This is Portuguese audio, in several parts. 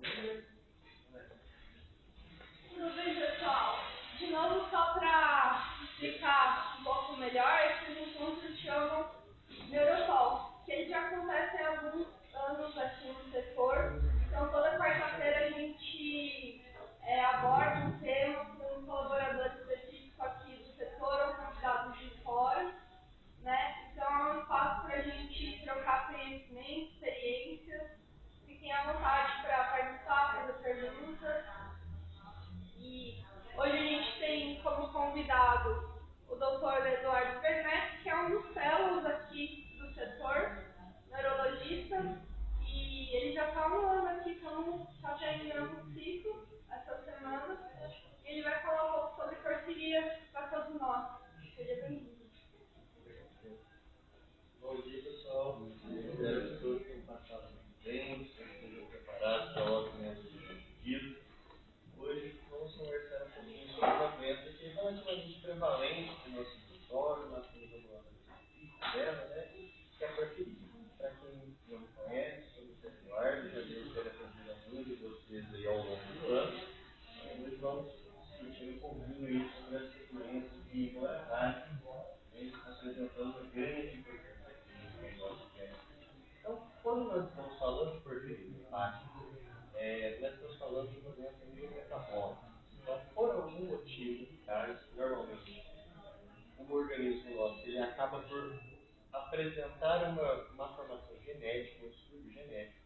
Tudo bem, pessoal? De novo, só para explicar um pouco melhor, esse encontro se chama Neuropol, que ele já acontece há alguns anos aqui no setor. Então, toda quarta-feira a gente aborda um tema com um colaborador específico aqui do setor ou convidados de fora, né? Então, é um espaço para a gente trocar conhecimento, experiências. Fiquem à vontade para participar, fazer perguntas. E hoje a gente tem como convidado o Dr. Eduardo Werneck, que é um dos fellows aqui do setor, neurologista, e ele já está um ano aqui, está terminando o ciclo essa semana, e ele vai falar um pouco sobre parceria para todos nós. Seja bem-vindo. Bom dia, pessoal. Espero que todos tenham passado muito bem, que estejam preparados para o alimento do dia. Hoje vamos conversar um pouquinho sobre uma doença que é relativamente prevalente no nosso território, nós temos algumas características dela, né? Que é a porfiria. Para quem não me conhece, sou o Dr. Eduardo, já devo ter atendido a muitos de vocês aí ao longo do ano. Hoje vamos discutir um pouquinho aí sobre essa doença que, embora rara, vem apresentando uma grande importância aqui no nosso dia. Então, quando nós estamos falando de porfiria hepática, nós estamos falando de uma doença neurometabólica. Então, por algum motivo, tá, normalmente, o organismo nosso ele acaba por apresentar uma formação genética, um distúrbio genético,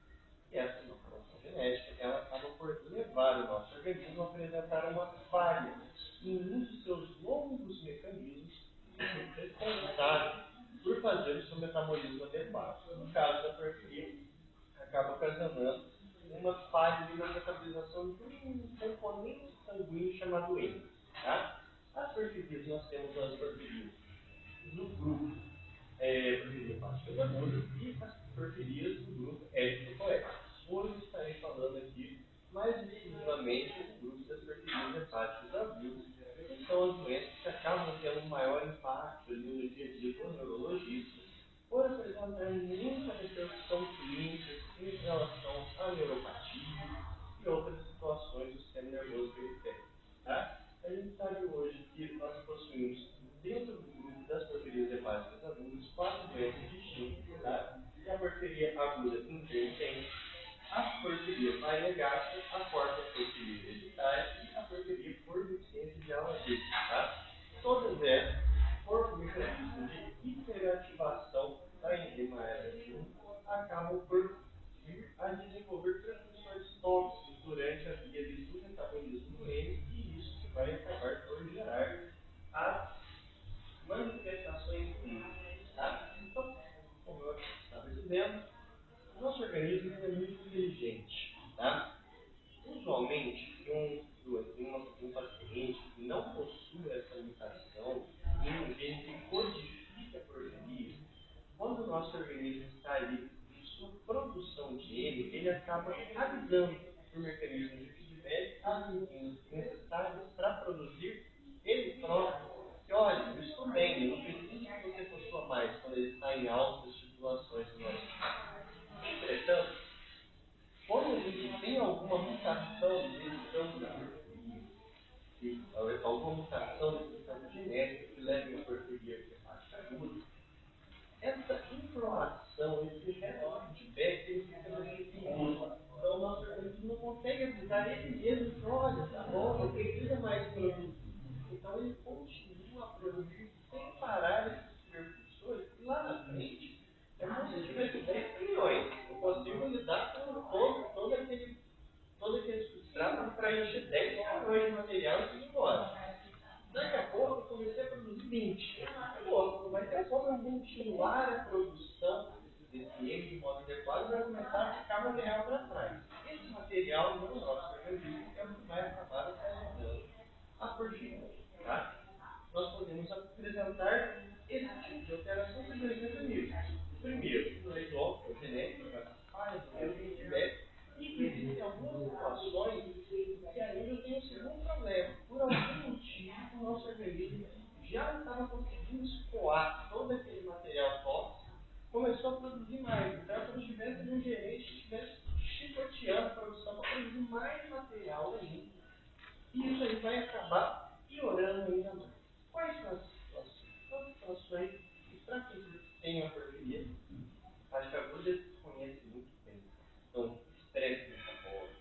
e essa malformação genética ela acaba por levar o nosso organismo a apresentar uma falha em um dos seus longos mecanismos responsável por fazer o seu metabolismo adequado. No caso da porfiria, acaba ocasionando uma falha na metabolização de um componente sanguíneo chamado heme. Tá? As porfirias, nós temos as porfirias do grupo porfiria hepática aguda e as porfirias do grupo eritropoético. Hoje estarei falando aqui mais exclusivamente do grupo das porfirias hepáticas agudas, que são as doenças que acabam tendo um maior impacto ali no dia a dia do neurologista, por apresentar muita repercussão clínica em relação à neuropatia e outras situações do sistema nervoso periférico. Tá? A gente sabe hoje que nós possuímos, dentro do grupo das porfirias hepáticas agudas, 4 doenças distintas, tá? Que é a porfiria aguda intermitente, a porfiria variegática, a porfiria hereditária e a porfiria por deficiência de ALD. Tá? Todas elas, por mecanismo de hiperativação da enzima ALS1, acabam por vir a desenvolver transmissões tóxicas durante a via do metabolismo do heme, e isso que vai acabar por gerar as manifestações clínicas. Tá? Então, como eu estava dizendo, o nosso organismo é muito inteligente. Tá? Usualmente, em um paciente que não possui essa mutação em um gene que codifica a porfiria, quando o nosso organismo está ali em sua produção de heme, ele acaba avisando por mecanismo de feedback as enzimas necessárias para produzir ele próprio. Que olha, eu estou bem, eu não preciso que você possua mais quando ele está em altas tubulações do nosso corpo. Entretanto, quando a gente tem alguma mutação nesse campo da porfiria, alguma mutação nesse campo genético que leva a uma porfiria hepática aguda, essa informação, esse feedback, ele fica defeituoso. Então, o nosso organismo não consegue avisar ele mesmo que, olha, tá bom, não precisa mais produzir. Então, ele continua a produzir sem parar esses precursores, e lá na frente, é como se tivesse 10 trilhões. Eu consigo lidar com todo aquele substrato para encher 10 trilhões de material e ir embora. Daqui a pouco eu comecei a produzir 20. Pô, mas daqui a pouco eu continuar a produção desse M de modo adequado vai começar a ficar material para trás. Esse material no nosso organismo é o que vai acabar ocasionando a porfiria. Tá? Nós podemos apresentar esse tipo de alteração por dois mecanismos. O primeiro, o genético, para falhas no mesmo feedback, e existem algumas situações que ainda tem um segundo problema. Por algum motivo, o nosso organismo já estava conseguindo escoar todo aquele material tóxico, começou a produzir mais. Então, é como se tivesse um gerente que estivesse chicoteando a produção para produzir situações que, para quem tem a porfiria, acho que a Búzios conhece muito bem. Então, estresse metabólico,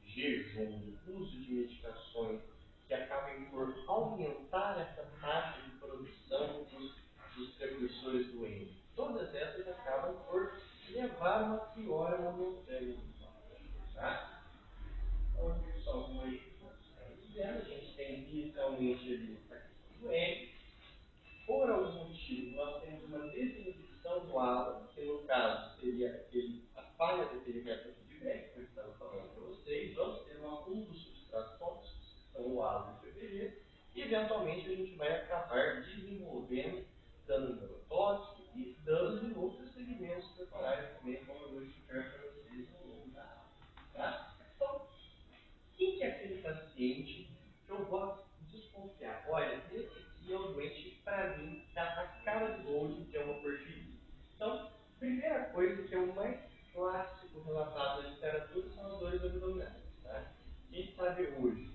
jejum, uso de medicações que acabem por aumentar essa taxa de produção dos precursores do êndio. Todas essas acabam por levar uma piora momentânea. Tá? Então, só algumas a gente tem inicialmente ali a questão do êndio. Por algum motivo, nós temos uma desinibição do hálon, que no caso seria a falha daquele método de Beck, que eu estava falando para vocês. Vamos ter um dos substratos tóxicos, que são o hálon e o PPG, e eventualmente a gente vai acabar desenvolvendo dano neurotóxico e danos em outros segmentos corporais também, como eu vou explicar para vocês ao longo da aula. Tá? Então, quem que é aquele paciente que eu vou desconfiar? Olha, esse aqui é o doente, para mim, da cara de Gold, que é uma porfiria. Então, primeira coisa que é o mais clássico relatado na literatura são as dores abdominais. Tá? Quem sabe hoje?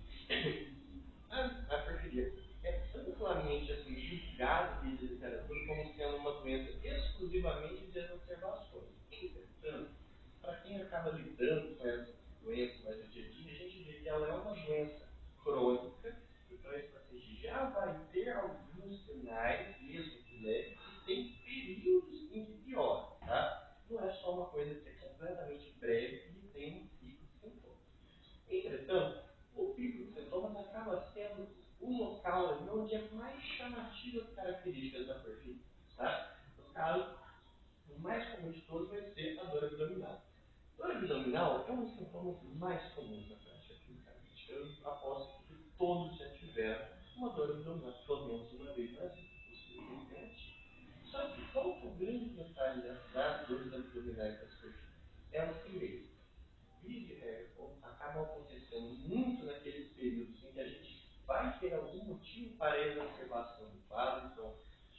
A porfiria é amplamente assim, divulgado pela literatura como sendo uma doença exclusivamente de exacerbações. Entretanto, para quem acaba lidando com essa doença mais no dia a dia, a gente vê que ela é uma doença crônica, então esse paciente já vai ter alguns sinais, mesmo que leves, e tem períodos em que piora, tá? Não é só uma coisa que é completamente breve e tem um pico de sintomas. Entretanto, o pico de sintomas acaba sendo um local ali onde é mais chamativo as características da porfíria, tá? No caso, o mais comum de todos vai ser a dor abdominal. Dor abdominal é um dos sintomas mais comuns na prática clínica. Eu aposto que todos já tiveram uma dor abdominal, pelo menos uma vez na vida. Possivelmente. Só que qual que é o grande detalhe das dores abdominais das pessoas? Elas primeiro, via de regra, acabam acontecendo muito naqueles períodos em que a gente vai ter algum motivo para a exacerbação do quadro. Então,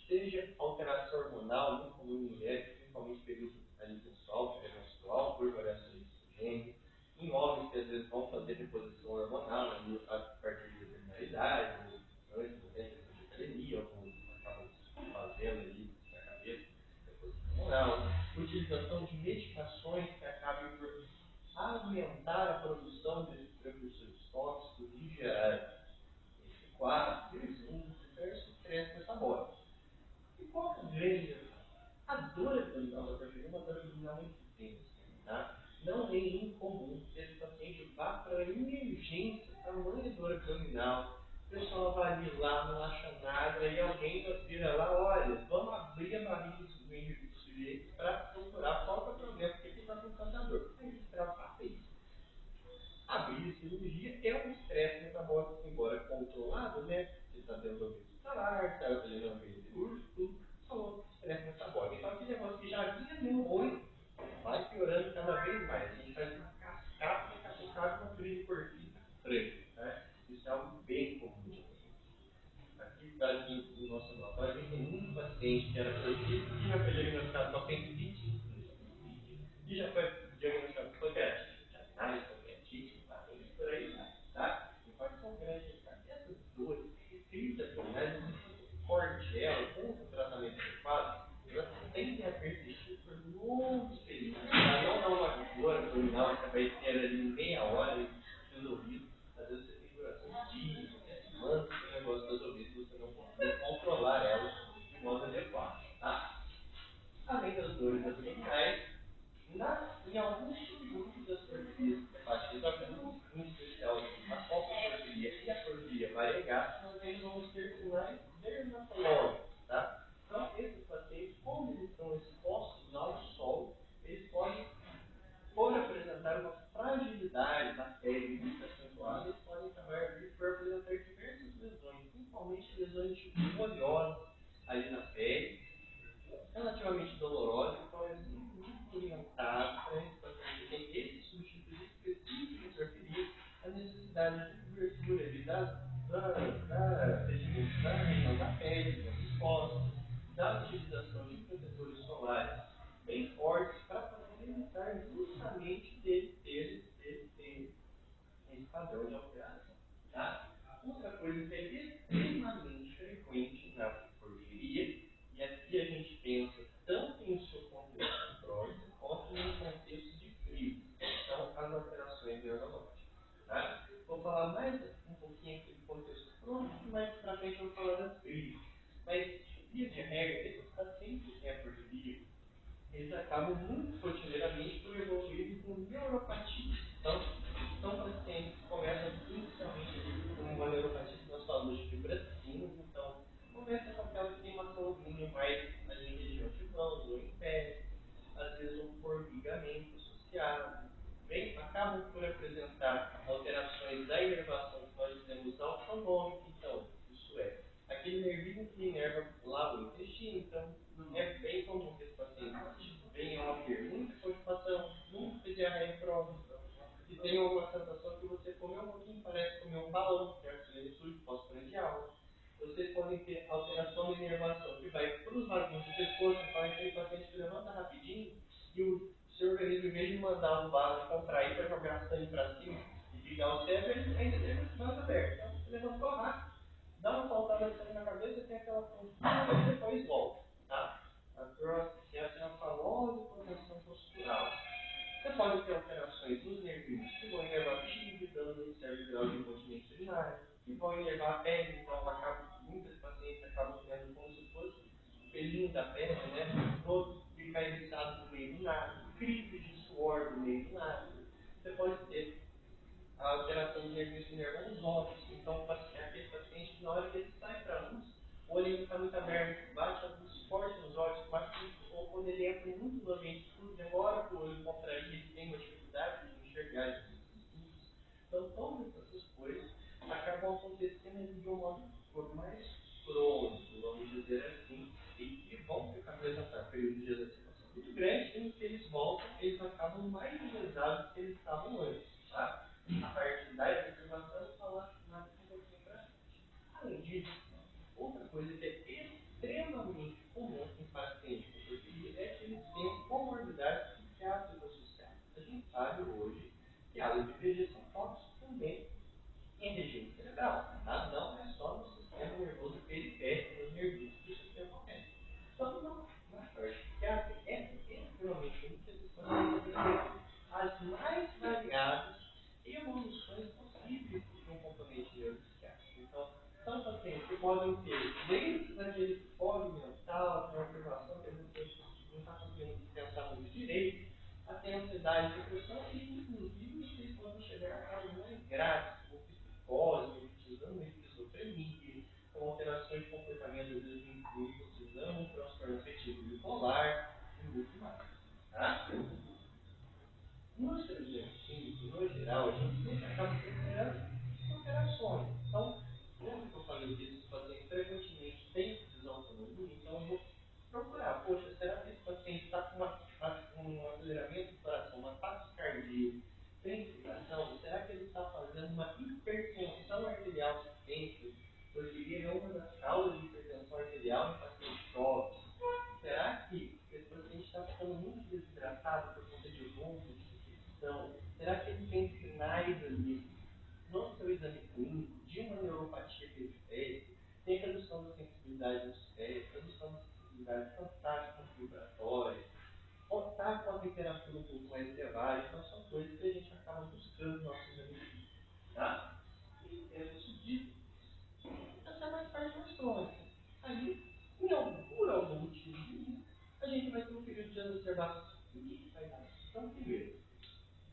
seja alteração hormonal, muito comum em mulheres, principalmente período ali menstrual, pré-menstrual, por variações de estrogênio, em homens que às vezes vão fazer reposição hormonal ali, a partir de determinada idade, ou antes do tempo de academia, ou como acabam fazendo ali na cabeça, reposição hormonal, utilização de medicações que acabem por aumentar a produção desses precursores tóxicos e gerar esse quadro, um diverso estresse metabólico. E qual é o grande detalhe? A dor abdominal da porfíria é uma dor abdominal muito intensa, tá? Não é incomum que esse paciente vá para a emergência, tamanha dor abdominal, o pessoal avalia lá, não acha nada, e alguém vira lá, olha, vamos abrir a barriga do sujeito para procurar qual é o problema, porque ele está com tanta dor. Aí ele trata isso. Abrir a cirurgia é um estresse metabólico, embora controlado, né? Você está dentro do hospitalar, está fazendo um ambiente cirúrgico, tudo, falou estresse metabólico. Então, aquele negócio que já vinha meio ruim, vai piorando cada vez mais. A gente faz uma cascata, daqui a pouco cabe uma crise porfírica franca, né? Isso é algo bem comum de acontecer. Aqui, tá, no nosso laboratório, a gente tem muito paciente que era porfírico e já foi diagnosticado com apendicite, e já foi diagnosticado com pancreatite, análise, pancreatite, parênteses, por aí vai, tá? Infarto grande, essas dores, crises abdominais, o corte ela, com o tratamento adequado, elas tendem a persistir por longos períodos, tá? Não é uma dor abdominal que vai ter ali meia hora e resolvido. Às vezes você tem duração de dias, até semanas, que o negócio resolvido se você não conseguir controlar ela de modo adequado, tá? Além das dores abdominais, em alguns subgrupos das porfirias hepáticas agudas, em especial a copoporfiria e a porfiria variegata, nós ainda vamos ter sinais dermatológicos, tá? Então, esses pacientes, como eles estão expostos ao sol, eles podem, por apresentar uma fragilidade da pele muito acentuada, eles podem acabar por apresentar diversas lesões, principalmente lesões tipo oleosas ali na pele, relativamente dolorosa, então é sempre muito orientado para esse paciente que tem esses subtipos específicos de porfiria, a necessidade de cobertura ali da região da pele, que é exposta, da utilização de protetores solares bem fortes para poder evitar justamente dele ter esse padrão de alteração. Tá? Outra coisa que é extremamente frequente na porfiria, e pacientes têm a porfia, eles acabam muito rotineiramente por evoluírem com neuropatia. Então, são pacientes que começam inicialmente com uma neuropatia que nós falamos de fibracinhos, então começa com aquela queimaçãozinha mais ali em região de mãos ou em pés, às vezes um formigamento associado, acabam por apresentar alterações da inervação que nós dizemos autonômica, então, isso é, aquele nervinho que inerva lá o intestino, então, é bem comum que esse paciente venha a ter muita constipação, muita diarreia crônica, e tenha uma sensação que você comeu um pouquinho, parece comer um balão, que é a plenitude pós-prandial. Vocês podem ter alteração de inervação que vai para os vagões do pescoço, então aquele paciente que levanta rapidinho e o seu organismo, em vez de mandar um vaso contrair para jogar sangue para cima e ligar o cérebro, ele ainda deixa os braços abertos. Então, você levantou rápido, dá uma faltada de sangue na cabeça, tem aquela tontura e depois volta. Tá? Essa é a famosa proteção postural. Você pode ter alterações nos nervinhos que vão inervar a tíbia, dando um certo grau de incontinência urinária, que vão inervar a pele, então muitos pacientes acabam tendo como se fosse o pelinho da pele, né? Todo ficar eriçado no meio do nada, crises de suor no meio do nada. Você pode ter a alteração dos nervinhos que inervam os olhos, então é aquele paciente que na hora que ele sai para a luz, o olho está muito aberto, bate a luz forte nos olhos, ou quando ele entra muito no ambiente escuro, demora para o olho contrair, ele tem uma dificuldade de enxergar esses escuros. Então, todas essas coisas acabam acontecendo de um modo mais crônico, vamos dizer assim, e que vão apresentar períodos de exacerbação muito grande, e que eles voltam, eles acabam mais enresados do que eles estavam antes. Tá? A partir da exacerbação, falar mais um pouquinho para frente. Além disso, outra coisa que é extremamente comum em pacientes com porfiria é que eles têm comorbidades psiquiátricas associadas. A gente sabe hoje que áreas de IPG são tóxicos também em região cerebral. Tá? Não é só no sistema nervoso periférico, nos nervinhos do sistema médico. Então, na parte psiquiátrica, é extremamente comum que esses pacientes apresentem as mais variadas evoluções possíveis de um componente neuropsiquiátrico. Então, são pacientes que podem ter, desde aquele fórum mental, aquela privação que a gente não está conseguindo pensar muito direito, até ansiedade, depressão, e inclusive vocês podem chegar a casos mais graves, como psicose, elitizando esquizofrenia, com alterações de comportamento, às vezes elitizando um transtorno afetivo bipolar, e muito mais. Tá? Nos serviços clínicos, no geral, a gente sempre acaba procurando alterações. Então, lembra que eu falei que esses pacientes frequentemente têm desautonomia? Então, eu vou procurar, poxa, será que esse paciente está com um aceleramento do coração, uma taquicardia, tem explicação? Será que ele está fazendo uma hipertensão arterial sistêmica? Porque é uma das causas de hipertensão arterial em pacientes jovens. Será que esse paciente está ficando muito desidratado por conta de ronco, de infecção? Será que ele tem sinais ali no seu exame clínico de uma neuropatia periférica? Tem redução da sensibilidade dos pés, redução da sensibilidade fantástica vibratória, ou está com a temperatura um pouco mais elevada? Então, são coisas que a gente acaba buscando no nosso exame clínico. Tá? E temos dito, essa é mais parte mais crônica. Aí, por algum motivo, a gente vai ter um período de exacerbação. O que vai dar? Então, primeiro,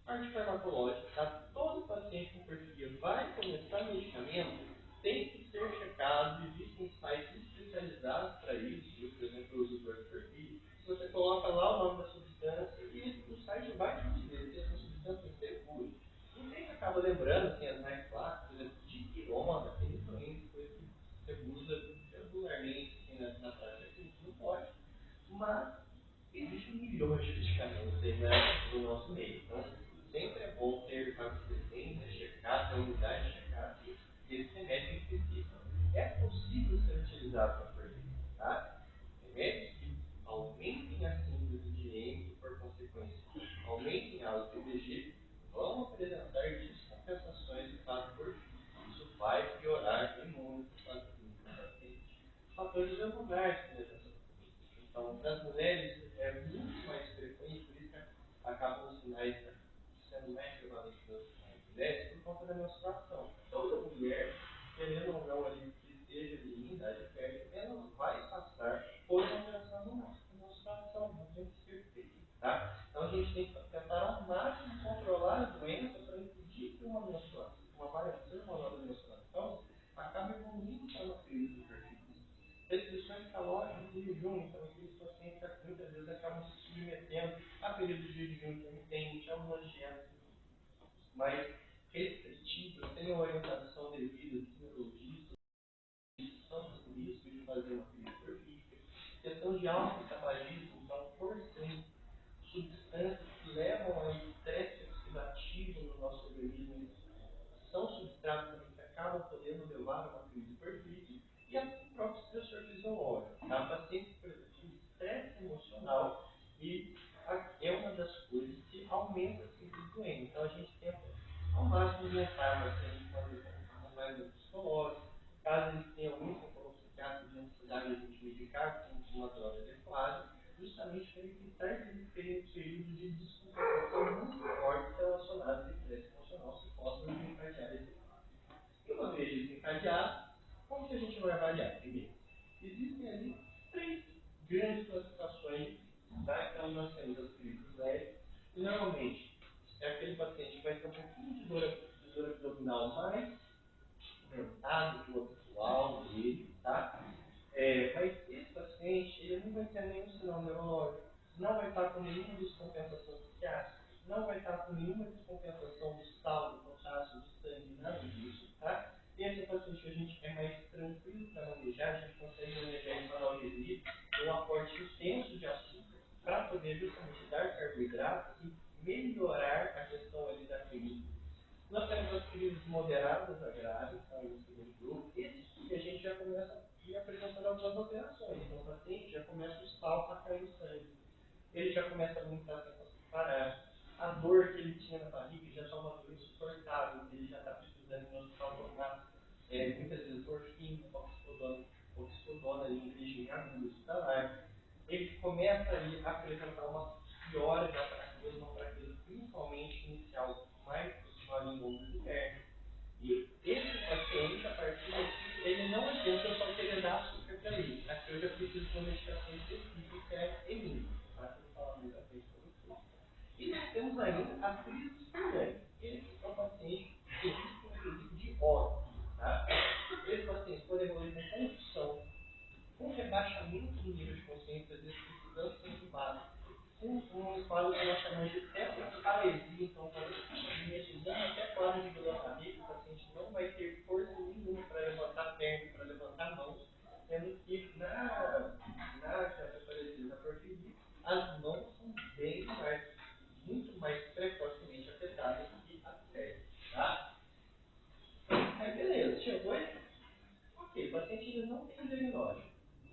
parte farmacológica, tá? Todo paciente com porfiria vai começar medicamento, tem que ser checado, existem sites especializados para isso, eu, por exemplo, eu uso o Drug Porfiria. Você coloca lá o nome da substância e o site vai te dizer se essa substância é segura. E sempre acaba lembrando, assim, as mais clássicas, por exemplo, dipirona, tem influência, coisa que você usa regularmente assim, na prática clínica, não pode, mas existem milhões de medicamentos aí no nosso meio. Então, sempre é bom ter abstinência, checar, ter unidade checada e esse remédio específico é possível ser utilizado para porfíria. Tá? Remédios que aumentem a síntese de EM e, por consequência, aumentem a IgG, vão apresentar descompensações do quadro porfírico. Isso vai piorar e muito o quadro clínico do paciente. Fatores hormonais que levam essa patologia. Então, nas mulheres é muito mais frequente, por isso que acabam os sinais sendo mais prevalentes nas mulheres por conta da menstruação. Toda mulher, querendo ou não, ali, que esteja ali em idade fértil, ela vai passar por uma alteração pacientes muitas vezes acabam se submetendo a períodos de jejum intermitente, a algumas dietas mais restritivas, sem a orientação devida dos neurologistas, são por risco de fazer uma crise perfídica. Questão de alto tabagismo, então, por ser substâncias que levam a estresse oxidativo no nosso organismo, são substratos também que acabam podendo levar a uma crise perfídica, e o próprio estressor fisiológico. Tá? Pacientes, por exemplo, o estresse emocional e é uma das coisas que aumenta a síndrome doente. Então, a gente tenta, ao máximo, orientar o paciente para uma mais psicológica. Caso eles tenham algum sintoma psiquiátrico de ansiedade, a gente medicar com uma droga adequada, justamente para evitar que eles tenham um período de descompensação muito forte relacionado ao estresse emocional, que possa desencadear esse quadro. E uma vez desencadeado, como que a gente vai avaliar? Primeiro, existem ali três grandes classificações, tá? Então, nós temos as crises leves, e normalmente é aquele paciente que vai ter um pouquinho de dor abdominal mais aumentado que o habitual dele, tá? Mas esse paciente, ele não vai ter nenhum sinal neurológico, não vai estar com nenhuma descompensação psiquiátrica, não vai estar com nenhuma descompensação do sal, do potássio, do sangue, nada disso, tá? E esse paciente a gente é mais tranquilo para manejar, a gente consegue manejar esse analgesia, um aporte intenso de açúcar, para poder justamente dar carboidrato e melhorar a questão ali da crise. Nós temos as crises moderadas a graves, tá, no segundo grupo. Esse que a gente já começa a ir apresentando algumas alterações. Então, o paciente já começa o sal a cair no sangue. Ele já começa a vomitar sem conseguir parar. A dor que ele tinha na barriga já está uma dor insuportável. Ele já está precisando de um hospital tomar muitas vezes morfina, oxicodona ali em regime agudo hospitalar. Ele começa aí a apresentar uma piora da fraqueza, uma fraqueza principalmente inicial, mais posicionada em ombros e pernas. E esse paciente, a partir daqui, ele não adianta eu só querer dar açúcar para ele. Aqui eu já preciso de uma medicação específica, que é emílio, tá? Que eu vou falar mais à frente para vocês. E nós temos ainda a crise espontânea. Esse é o paciente que existe um período de óbito, tá? Esse paciente pode evoluir com convulsão, com rebaixamento do nível de consciência, às vezes precisando ser entubado, com um quadro que nós chamamos de tetrapalesia, então mimetizando até quadro de dor na barriga, o paciente não vai ter força nenhuma para levantar a perna, para levantar a mão, sendo que na tetrapalesia, na porfíria, as mãos são bem mais, muito mais precocemente afetadas que as pernas, tá? Aí beleza, chegou aí? Ok, o paciente ainda não tem diagnóstico.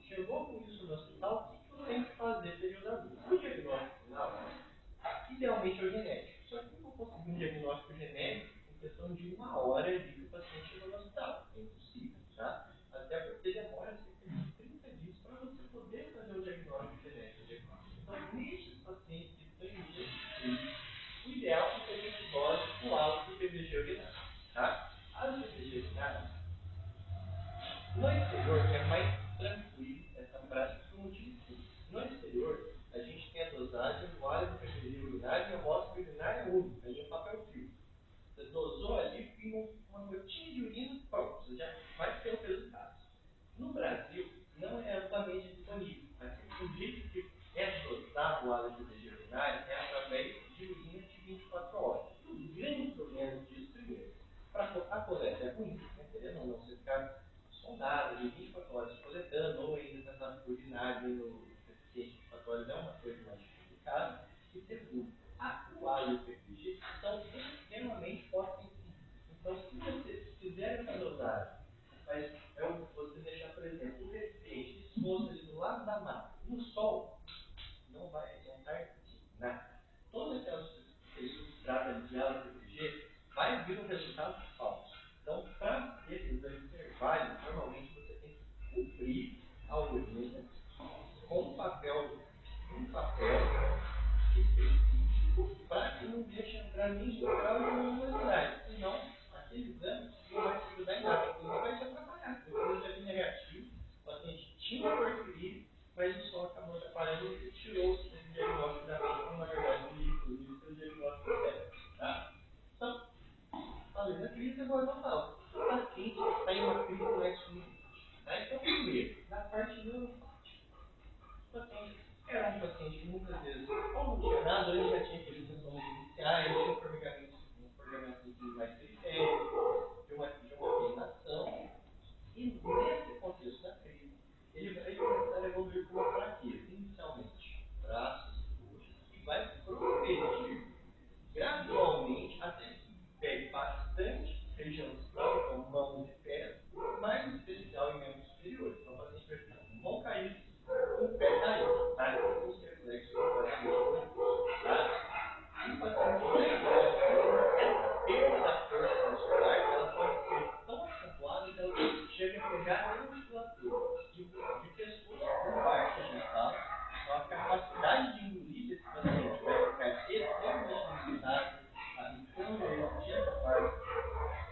Chegou com isso no hospital, o que eu tenho que fazer período adulto? O diagnóstico final, idealmente é o genético. Só que eu não consegui um diagnóstico genérico em questão de uma hora ali que o paciente chegou no hospital. É impossível, tá? Até porque demora cerca de 30 dias para você poder fazer o diagnóstico genético. Então, nesses pacientes que estão em dias, o ideal é que a gente dose o alto do PVG urinário, tá? As PVG urinárias, no exterior é mais tranquilo essa prática por um motivo simples. No exterior, a gente tem a dosagem do óleo do PVG urinário e a amostra urinária única, em um papel filtro. Você dosou ali e uma gotinha de urina, pronto, você já vai ter o resultado. No Brasil, não é amplamente disponível. Aqui, o jeito que é dosar o óleo do PVG urinário é através de urina de 24 horas. O grande problema disso, primeiro, para a coleta é ruim, né? Querendo ou não, você ficar sondado de 24 horas coletando, ou ainda tentar urinar no deficiente de 24 horas é uma coisa mais complicada. E segundo, o A e o PPG são extremamente fotossensíveis. Então, se você fizer essa dosagem, mas você deixar, por exemplo, o deficiente exposto ali do lado da mata, no sol, não vai adiantar nada. Toda aquela substrata de A e PPG vai vir um resultado falso. Então, para esse exame ser válido, normalmente você tem que cobrir a urina com um papel específico para que não deixe entrar nenhum grau de luminosidade. Senão, aquele exame não vai te ajudar em nada, ele vai te atrapalhar. Depois do exame negativo, o paciente tinha porfíria, mas o sol acabou atrapalhando e tirou esse diagnóstico da mente, quando na verdade ele incluiu o seu diagnóstico certo. Tá? Então, falei da crise, agora eu falo. O paciente está em uma crise mais subjuntiva. Tá? Então, primeiro, na parte neurofática. O paciente é um paciente que muitas vezes, como não tinha nada, ele já tinha aqueles sintomas iniciais, tinha um formigamento mais periférico, de uma queimação. E nesse contexto da crise, ele vai começar a evoluir com uma fraqueza, inicialmente, braços, coxas, e vai progredir gradualmente até que pegue bastante região distal, então mãos e pés, mais em especial em membros superiores. Então, o paciente vai ficar com mão caída, um pé caído, tá? Com os reflexos completamente doloridos, tá? E o paciente mais grave, essa perda da força muscular, ela pode ser tão acentuada que ela chega a pegar a musculatura de pessoas com baixa gestal. Então, a capacidade de engolir desse paciente vai ficar extremamente limitada, então ele não tinha capacidade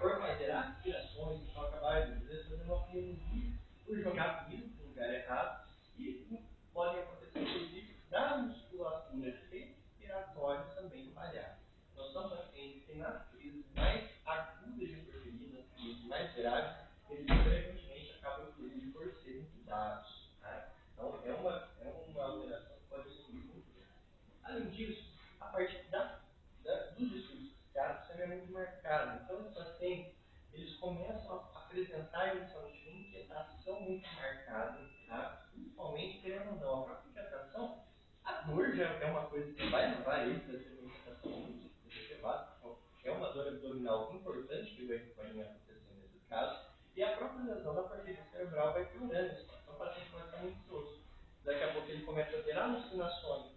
por fazer aspirações, então acabar às vezes fazendo uma pneumonia por jogar comida no lugar errado e pode acontecer inclusive da musculatura respiratória também falhar. Então são pacientes que nas crises mais agudas de porfirina, nas crises mais graves, eles frequentemente acabam inclusive por serem intubados. Tá? Então é uma alteração que pode excluir muito bem. Além disso, a partir dos estudos citados, isso é muito marcado. Então, os pacientes, eles começam a apresentar inicialmente uma inquietação muito marcada, tá? Principalmente, querendo ou não, a própria inquietação, a dor já é uma coisa que vai levar eles a ter uma inquietação muito elevada. Então, é uma dor abdominal importante que vai acontecer nesses casos, e a própria lesão da parede cerebral vai piorando isso. Então, o paciente vai ficar muito ansioso. Daqui a pouco ele começa a ter alucinações,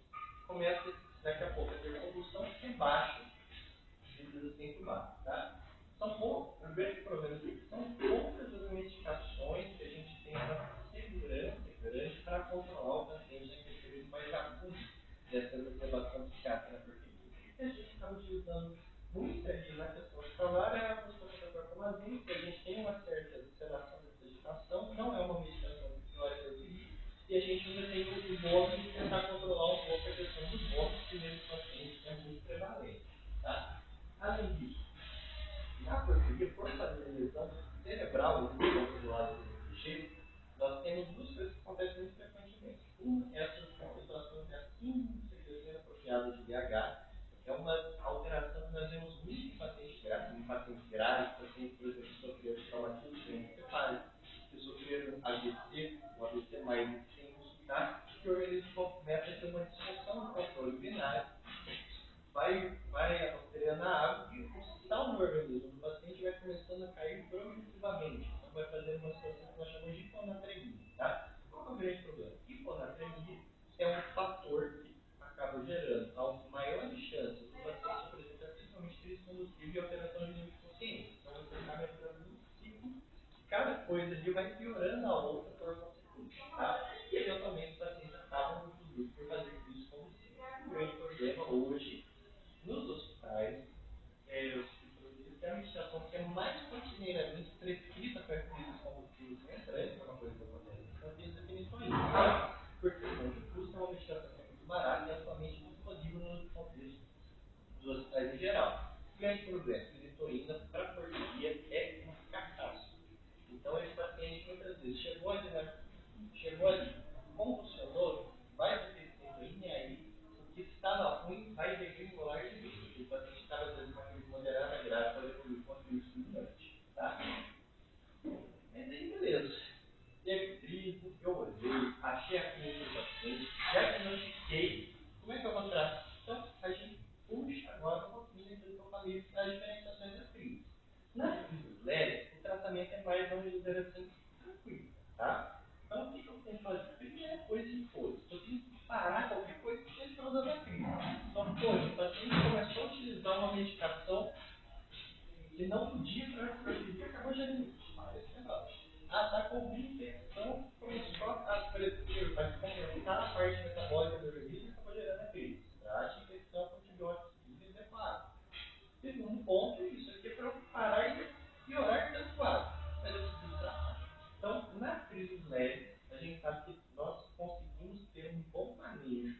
começa daqui a pouco a ter convulsão e baixa precisa ser entubado, tá? São poucos, o grande problema aqui são poucas as medicações que a gente tem uma segurança grande para controlar o paciente naquele período mais agudo dessa elevação psiquiátrica na porfirina. E a gente está utilizando muito ali na questão hospitalar é a fosfatidilacomazina, que a gente tem uma certa aceleração dessa agitação, não é uma medicação que piora a porfirina, e a gente ainda tem o bônus de tentar controlar um pouco a questão dos vômitos, que nesse paciente é muito prevalente. Tá? Além disso, na porfíria, por fazer lesão cerebral, do lado do jeito, nós temos duas coisas que acontecem muito frequentemente. Uma é a situação da síndrome apropriada de BH, que é uma alteração que nós vemos muito em pacientes graves, pacientes, por exemplo, que sofreram traumatismo craneoencefálico, que sofreram AVC, um AVC mais simples, tá? Que o organismo começa a ter uma disfunção do controle urinário, vai alterando a água e o sal no organismo do paciente vai começando a cair progressivamente. Então vai fazendo uma situação que nós chamamos de hiponatremia. Tá? Qual é o grande problema? Hiponatremia é um fator que acaba gerando maiores chances do paciente apresentar principalmente crise convulsiva e alteração de nível de consciência. Então você acaba entrando num ciclo, cada coisa ali vai piorando a outra por consequência. Tá? E eventualmente os pacientes acabam inclusive por fazer crise convulsiva. O grande problema hoje nos hospitais, que é a medicação que é mais rotineiramente prescrita para crises convulsivas entrantes, que é uma coisa que acontece nas definições, por questão de custo, é uma medicação que é muito barata e atualmente disponível nos contextos dos hospitais em geral. O grande problema, clitorina para porfíria é uma catástrofe. Então, esse paciente muitas vezes chegou ali, convulsionou, vai ter clitorina e aí o que estava ruim vai degringolar de vez. O paciente estava às vezes com uma crise moderada grave, pode evoluir com uma crise fulminante. Tá? Mas aí, beleza. Teve crise, eu olhei, achei a clínica do paciente, diagnostiquei. Como é que eu vou tratar? Então, a gente puxa agora um pouquinho daquilo que eu falei das diferenciações das crises. Nas crises leves, o tratamento é mais, vamos dizer assim, tranquilo. Tá? Então, o que eu tenho que fazer? Primeira coisa e coisa. Eu tenho que parar qualquer coisa que esteja causando a crise. Então, poxa, o paciente começou a utilizar uma medicação que não podia para a porfíria, acabou gerando isso. Esse negócio. Está com uma infecção, começou a complementar a parte metabólica do organismo e acabou gerando a crise. Trate a infecção com antibióticos, isso é claro. Segundo ponto, isso aqui é para eu parar e piorar tanto quadro, mas eu preciso tratar. Então, nas crises leves, a gente sabe que nós conseguimos ter um bom manejo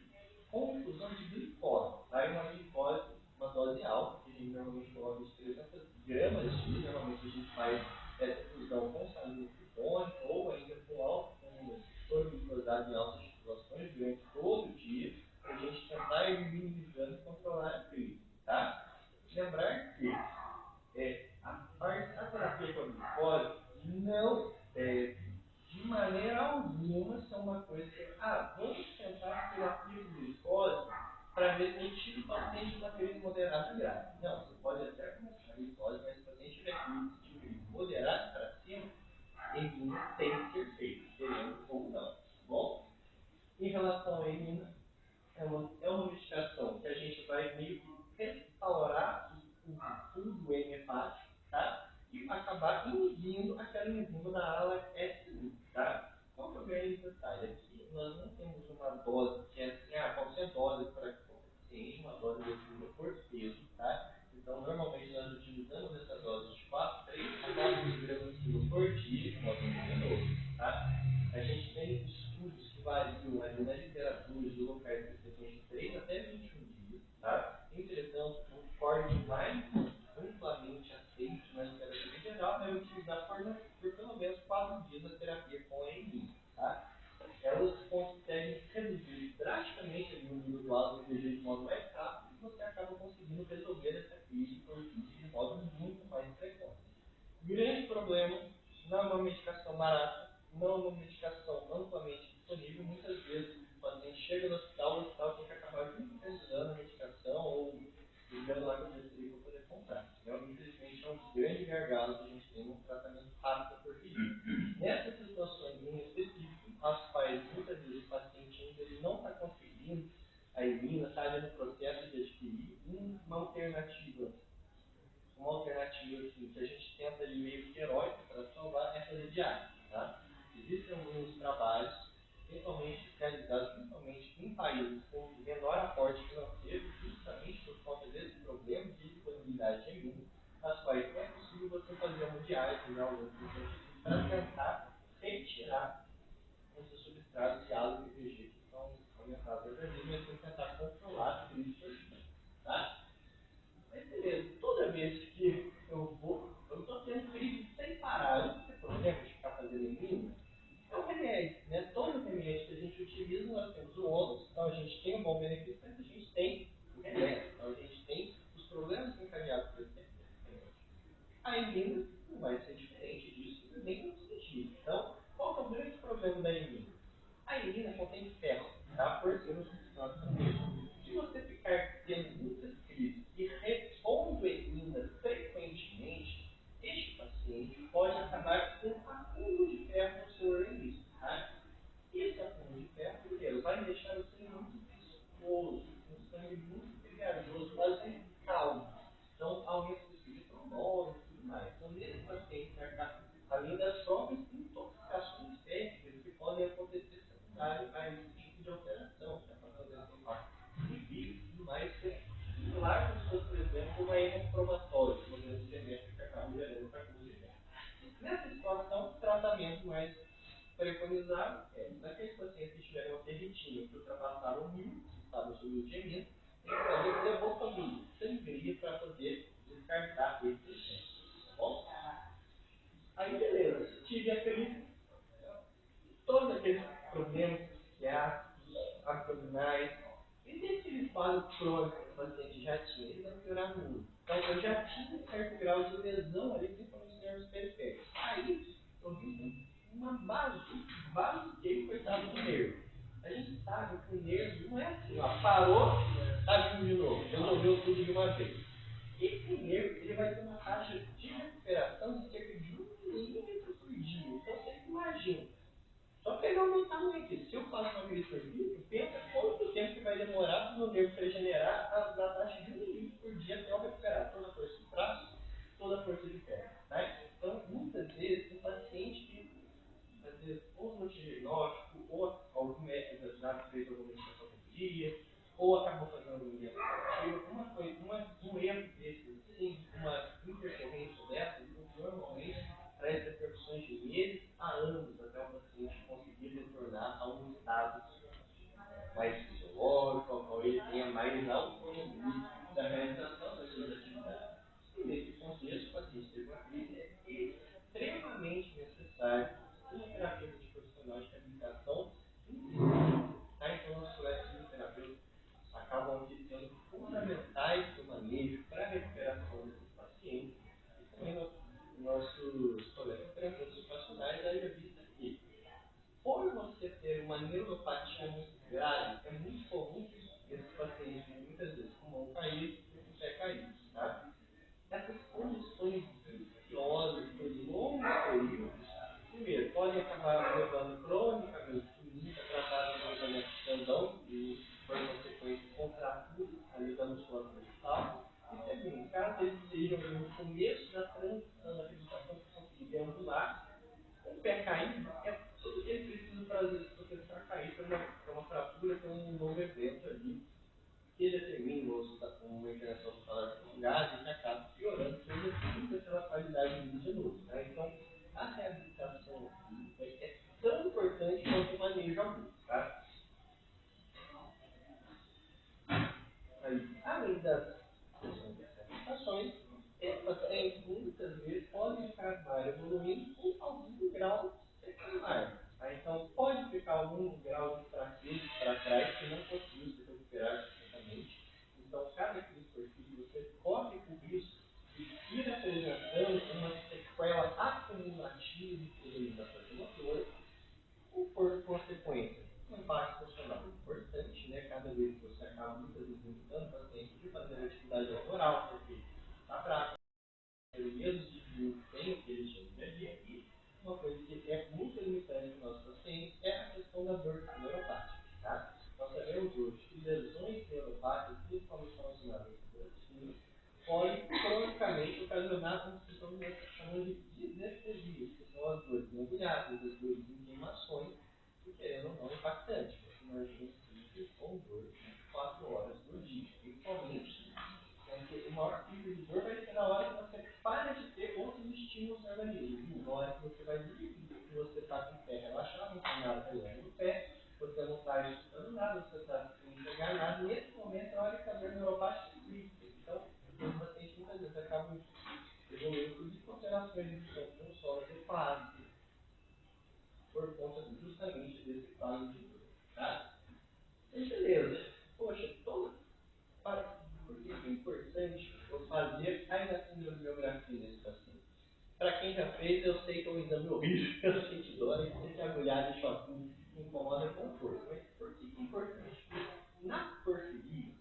com infusão de glicose. Vai uma glicose, uma dose alta, que a gente normalmente coloca de 300 gramas de, normalmente a gente faz essa infusão com salina cetônica ou ainda com álcool, com soro glicosado em altas titulações durante todo o dia. para ver se a gente tira o paciente de uma crise moderada grave. Não, você pode até começar a hipnose, mas se o paciente tiver crise moderada para cima, ele tem que ser feito, querendo ou não. Bom, em relação à emina, é uma medicação que a gente vai meio que restaurar o fundo hepático, tá? E acabar inibindo aquela enzima da ala S1, tá? Qual que é o grande detalhe? Aqui nós não temos uma dose que é assim, qualquer dose para qualquer paciente, uma dose definida por peso, tá? Então, normalmente nós utilizamos essa dose de 3 a 4 miligramas por dia, de modo endovenoso, tá? A gente tem estudos que variam ali na literatura de locais prescrições de 3 até 21 dias, tá? Entretanto, o código mais amplamente aceito na literatura geral é utilizar por pelo menos 4 dias a terapia com a EMI, tá? Elas conseguem reduzir drasticamente o número do ADG de modo mais rápido e você acaba conseguindo resolver essa crise de modo muito mais precoce. Grande problema, não é uma medicação barata, não é uma medicação amplamente disponível. Muitas vezes o paciente chega no hospital tem que acabar dispensando a medicação ou ligando lá com a bilheteria para poder comprar. Então, infelizmente, é um dos grandes gargalos que a gente tem no tratamento rápido da porfirina. Nessas situações em específico, as quais muitas vezes o paciente ainda ele não está conseguindo a emina, está ali no processo de adquirir uma alternativa assim, que a gente tenta ali meio que heróico para salvar é fazer diálise, tá? Existem alguns trabalhos, principalmente realizados principalmente em países com menor aporte financeiro, justamente por conta desse problema de disponibilidade de emina, as quais é possível você fazer uma diálise em alguns pacientes para tentar retirar esses substratos de água e PG que estão aumentados no organismo e tentar controlar a crise porcina, tá? Mas beleza, toda vez que eu estou tendo crise sem parar, eu não tenho problema de ficar fazendo emina. É um remédio, né? Todo remédio que a gente utiliza, nós temos o ônus, então a gente tem um bom benefício, mas a gente tem o remédio, então a gente tem os problemas encadeados por esse remédio. A emina não vai ser diferente disso, nem no sentido. Então, qual que é o grande problema da emina? A emina contém ferro, tá? Por ser um substrato também. Se você ficar tendo muitas crises e repondo emina frequentemente, este paciente pode acabar com um acúmulo de ferro no seu organismo, tá? Esse acúmulo de ferro, primeiro, vai deixar o sangue muito viscoso, um sangue muito pegajoso, quase um caldo. Então, aumenta o risco de trombose e tudo mais. Então, nesse paciente, além das próprias intoxicações féricas que podem acontecer secundário a esse tipo de alteração, que está fazendo impacto de vírus e tudo mais, similar às pessoas, por exemplo, uma hemocromatose, uma doença genética que acaba gerando essa acúmulo de ferro. Nessa situação, o tratamento mais preconizado é, naqueles pacientes que tiverem uma ferritina que ultrapassaram 1000, que estavam sob o gemino, tem que fazer lebotomia, sangria, para poder descartar esse excesso. Tá bom? Aí, beleza. Tive aquele, todos aqueles problemas psiquiátricos, abdominais, e aquele quadro crônico que o paciente já tinha, ele vai piorar muito. Então, eu já tinha um certo grau de lesão ali, principalmente nos nervos periféricos. Aí, eu vi uma base coitado do nervo. A gente sabe que o nervo não é assim, ó, parou, tá vindo de novo, resolveu tudo de uma vez. Esse nervo ele vai ter uma taxa de recuperação de cerca de 1 milímetro por dia. Então você imagina. Só pegar o meu tamanho aqui. Se eu faço uma crise perfeita, pensa quanto tempo que vai demorar para o meu nervo regenerar na taxa de 1 milímetro por dia até eu recuperar toda a força do braço, toda a força de perna. Né? Então, muitas vezes, um paciente que, às vezes, ou no diagnóstico, ou algum médico já fez alguma medicação por dia, ou acabou fazendo alguma um erro desses, assim, uma intercorrência dessas, normalmente traz repercussões de meses a anos até o paciente conseguir retornar a um estado mais fisiológico, ao qual ele tenha mais autonomia da realização das suas atividades. E nesse contexto, o paciente teve uma crise, é extremamente necessário uma terapia multiprofissional de reabilitação intensiva. Tá? Então, os colegas fisioterapeutas acabam aqui sendo fundamentais no manejo para a recuperação desses pacientes. E também nossos colegas terapeutas ocupacionais, haja vista que, por você ter uma neuropatia muito grave, é muito comum que esses pacientes das apresentações, muitas vezes podem acabar evoluindo com algum grau secundário. Então, pode ficar algum grau de fraqueza para trás que não conseguiu se recuperar completamente. Então, cada crisporfírio você corre o risco de ir apresentando uma sequela acumulativa de problemas da força motora, por consequência, um impacto funcional importante, né? Cada vez que você acaba muitas vezes limitando o paciente de fazer atividade laboral, porque está fraco, o mesmo desempenho que eles tinham no dia a dia, e uma coisa que é muito limitante para os nossos pacientes é a questão da dor neuropática. Tá? Nós sabemos hoje que lesões neuropáticas, principalmente relacionadas à dor, podem cronicamente ocasionar um sintoma que nós chamamos de disestesias, que são as dores mergulhadas, as dores em queimações, e querendo ou não impactante. Você imagina se com dor 4 horas por dia, principalmente porque o maior pico de dor vai ser na hora que você para de ter outros estímulos no organismo. Na hora que você vai dormir, que você está com o pé relaxado, não está nada relando no pé, você não está escutando nada, você está sem enxergar nada. Nesse momento é a hora que a dor neuropática existe. Então, os pacientes muitas vezes acabam evoluindo por desconsiderações de um solo adequado, por conta justamente desse quadro de dor. Tá? E beleza. Poxa, por que é importante eu fazer a eletromiografia nesse paciente? Para quem já fez, eu sei que é um exame horrível, eu sei que dói, eu sei que agulhar e choquinho incomoda com força. Mas por que é importante? Porque na porfiria,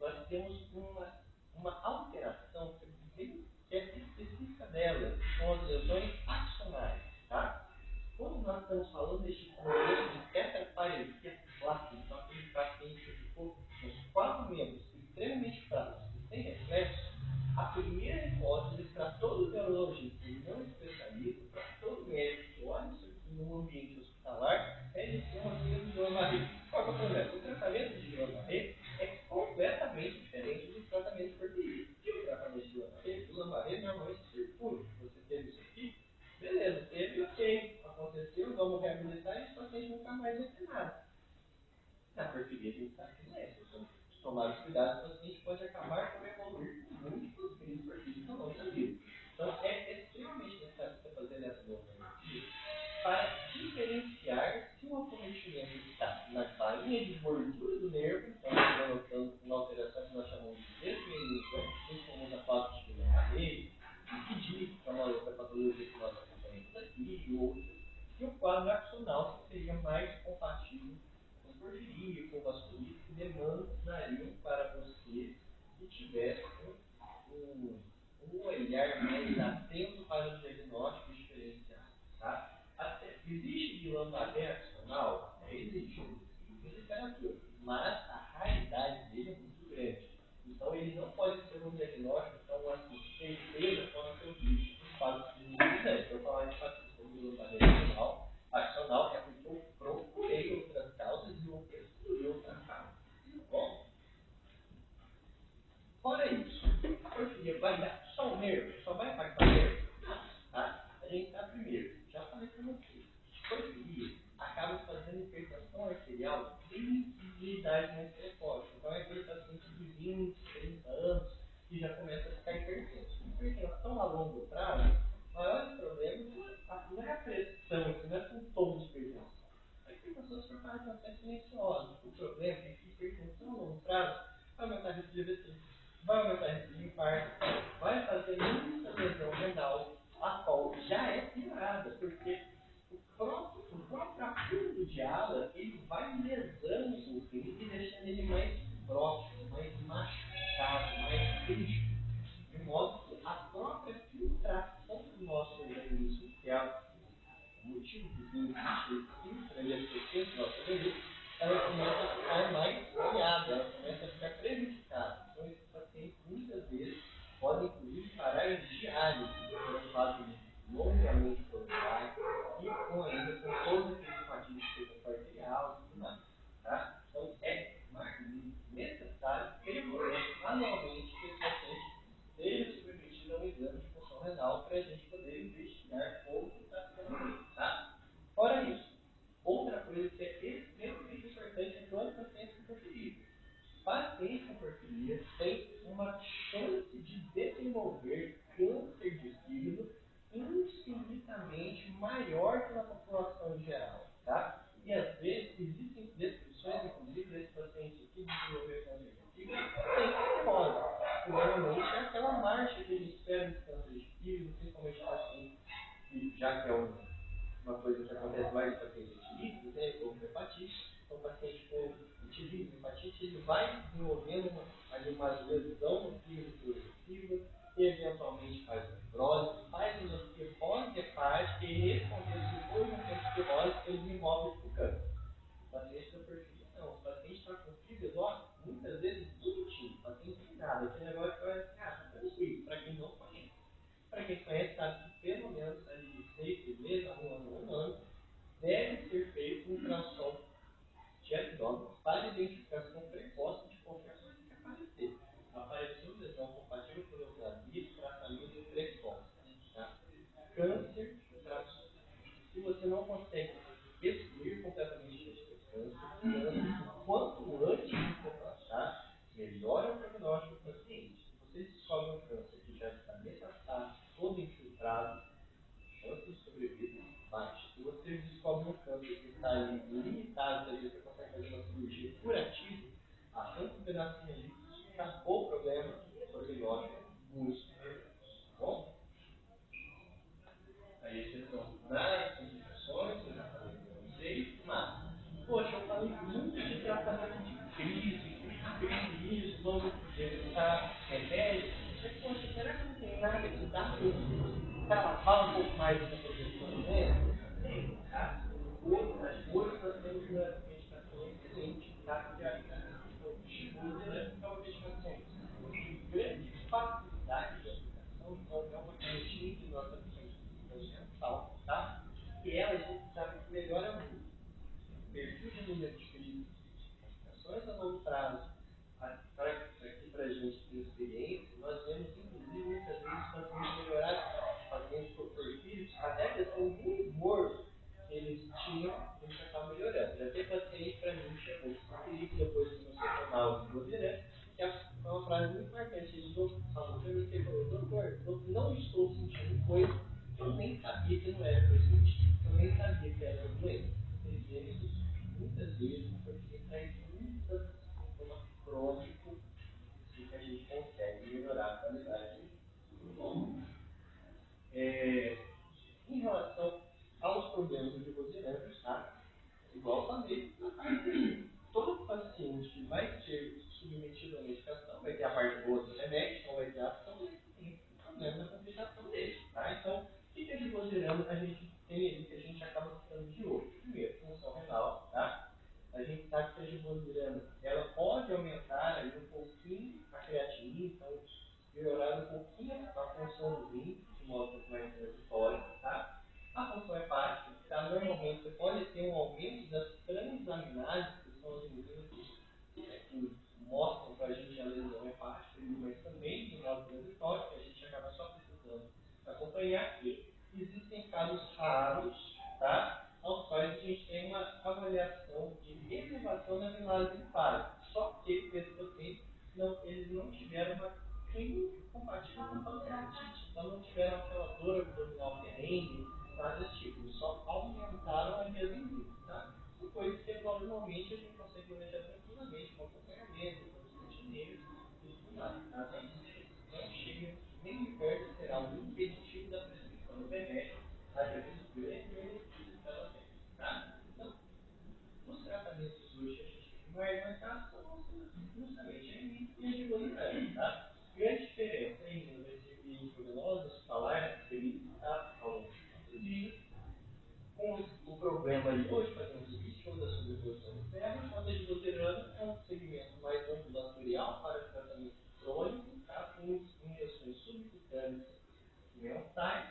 nós temos uma alteração que é específica dela, que são as lesões axonais. Tá? Quando nós estamos falando deste processo de tetraparesia plástica, então aquele paciente que ficou com os 4 membros extremamente fracos e sem reflexo, a primeira hipótese para todo neurologista e não especialista, para todo médico que olha isso aqui no ambiente hospitalar, é de ter uma síndrome de Guillain-Barré. Qual é o problema? O tratamento de Guillain-Barré é completamente diferente do tratamento de porfiria. E o tratamento de Guillain-Barré normalmente se circula. Você teve isso aqui, beleza, teve, ok, aconteceu, vamos reabilitar e esse paciente nunca mais vai ter nada. Na porfiria, a gente sabe que não é. Se você tomar os cuidados, o paciente pode acabar por evoluir com múltiplos crises porfírias ao longo da vida. Então, é extremamente necessário você fazer essa neurologia para diferenciar se o acometimento está na bainha de gordura do nervo, então, está notando uma alteração que nós chamamos de desmielizante, muito comum na fase de Guillain-Barré, e pedir, que é uma outra patologia que nós acompanhamos aqui, e outras, e o quadro axonal, que seria mais compatível com porfiria, com vasculite, que demandariam para você que tivesse um olhar mais atento para o diagnóstico diferenciado. Tá? Existe Guillain-Barré axonal? Existe literatura, mas a raridade dele é muito grande. Então, ele não pode ser um diagnóstico tão assim, certeza quanto eu vi nos quadros clínicos. Eu falar de pacientes com Guillain-Barré axonal é porque eu procurei outras causas e eu excluí outras causas. Bom, fora isso, a porfiria vai dar só o nervo? Só vai impactar o nervo? Não, tá? A gente está primeiro, já falei para vocês, porfiria acaba fazendo hipertensão arterial desde idade mais precoce. Então é aquele paciente de 20, 30 anos que já começa a ficar hipertenso. Hipertensão a longo prazo, o maior problema não é a pressão, não é sintoma de hipertensão. A hipertensão se prepara para ser silenciosa. O problema é que hipertensão a longo prazo vai aumentar a risco de AVC, vai aumentar a risco de infarto, vai fazer muita lesão renal, a qual já é piorada, porque o próprio acúmulo de ala, ele vai lesando o rim e deixando ele desenvolver câncer de fígado sem cirrose. Normalmente é aquela marcha que a gente espera de câncer de fígado, principalmente pacientes, já que é uma coisa que acontece mais em pacientes etílicos, né, ou hepatite. Então, o paciente com etílico, hepatite, ele vai desenvolvendo uma lesão no fígado progressiva, e eventualmente faz uma fibrose, faz uma cirrose hepática, e nesse contexto, depois de um tempo de cirrose, ele desenvolve o câncer. O paciente da perfil, não. O paciente está com fígado, ó, muitas vezes bonitinho, o paciente sem nada, aquele negócio que vai assim, tranquilo, para quem não conhece. Para quem conhece, sabe que pelo menos ali de 6 meses a um ano, deve ser feito um ultrassom de abdômen para identificação precoce de qualquer coisa que aparecer. Apareceu lesão compatível com neoplasia, tratamento precoce. Tá? Câncer, se você não consegue excluir completamente esse câncer, quanto antes você tratar, melhor é o prognóstico do paciente. Se você descobre um câncer que já está metastático, todo infiltrado, chance de sobrevida baixa. Se você descobre um câncer que está ali limitado, às vezes você consegue fazer uma cirurgia curativa, arranca um pedacinho ali, acabou o problema, o prognóstico é muito melhor. Bom? Aí a questão das complicações, eu já falei com vocês, mas, poxa, eu falei muito de tratamento de crise, isso, vamos evitar remédios. Mas, poxa, será que não tem nada que dá para lavar um pouco mais essa projeção, né? Tem, tá? Hoje nós temos uma medicação excelente, tá? Que é a chikungunya, que é uma medicação de grande facilidade de aplicação, então é uma canetinha que nós aplicamos mensal, tá? E ela, a gente sabe que melhora muito o perfil de número de crises, complicações a longo prazo. Aqui para a gente ter experiência, nós vemos, inclusive, muitas vezes pacientes melhorar, pacientes por porfírios, até a questão do humor que eles tinham, a gente acaba melhorando. Já tem paciente para mim chegou com porfírico, depois começou a tomar o Zigovirã, que é uma frase muito marcante. Ele falou para mim, que ele falou, doutor, eu não estou sentindo coisa, eu nem sabia que não era coisa sentido, eu nem sabia que era doença. Muitas vezes, porque traz muitas sintomas crônicos que a gente consegue melhorar a qualidade de vida. Bom, em relação aos problemas do glicosirante, tá? Igual eu falei, todo paciente que vai ser submetido à medicação vai ter a parte boa do remédio, então vai ter a ação e tem problema na complicação dele, tá? Então, o que é glicosirante? A gente tem ali que a gente acaba ficando de olho. Primeiro, função renal, tá? A gente sabe que a glicosirante, ela pode aumentar ali um pouquinho a creatinina, então melhorar um pouquinho a função do rim, de modo mais transitório, tá? A função hepática, tá? Normalmente você pode ter um aumento das transaminases, que são as enzimas que mostram para a gente a lesão hepática, mas também de modo transitório, que a gente acaba só precisando acompanhar. E existem casos raros, tá? Aos quais a gente tem uma avaliação de elevação da amilase hepática. Só que esses pacientes eles não tiveram uma clínica compatível com pancreatite. Então não tiveram aquela dor abdominal perene, nada desse tipo. Eles só aumentaram a via enzimas, tá? São coisas que normalmente a gente consegue manejar tranquilamente, com acompanhamento, com continês e tudo mais. Tá? Não chega nem de perto de ser algo impeditivo da prescrição do remédio, haja visto os grandes benefícios que ela tem. Tá? Então, os tratamentos hoje a gente tem mais marcados são justamente a IMI e a glicosirane, tá? Grande diferença ainda vai ser via intravenosa, hospitalar, clínica, tá? Ao longo de 4 dias. Com o problema ali hoje, fazendo o switch ou da sobreposição do ferro, enquanto a glicosirane é um segmento mais ambulatorial para tratamento crônico, tá? Com injeções subcutâneas mensais,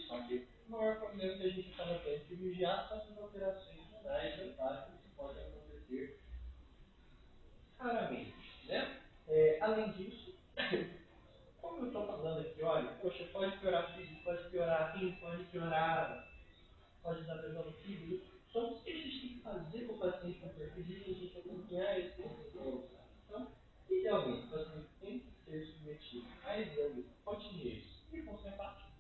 só que o maior problema que a gente acaba tendo que vigiar são essas alterações renais e hepáticas que podem acontecer raramente, né? Além disso, como eu estou falando aqui, olha, poxa, pode piorar físico, pode piorar rim, pode dar lesão no fígado, são o que a gente tem que fazer com o paciente com perfil, a gente acompanhar esse desenvolvimento. Então, idealmente, o paciente tem que ser submetido a exames rotineiros de função hepática,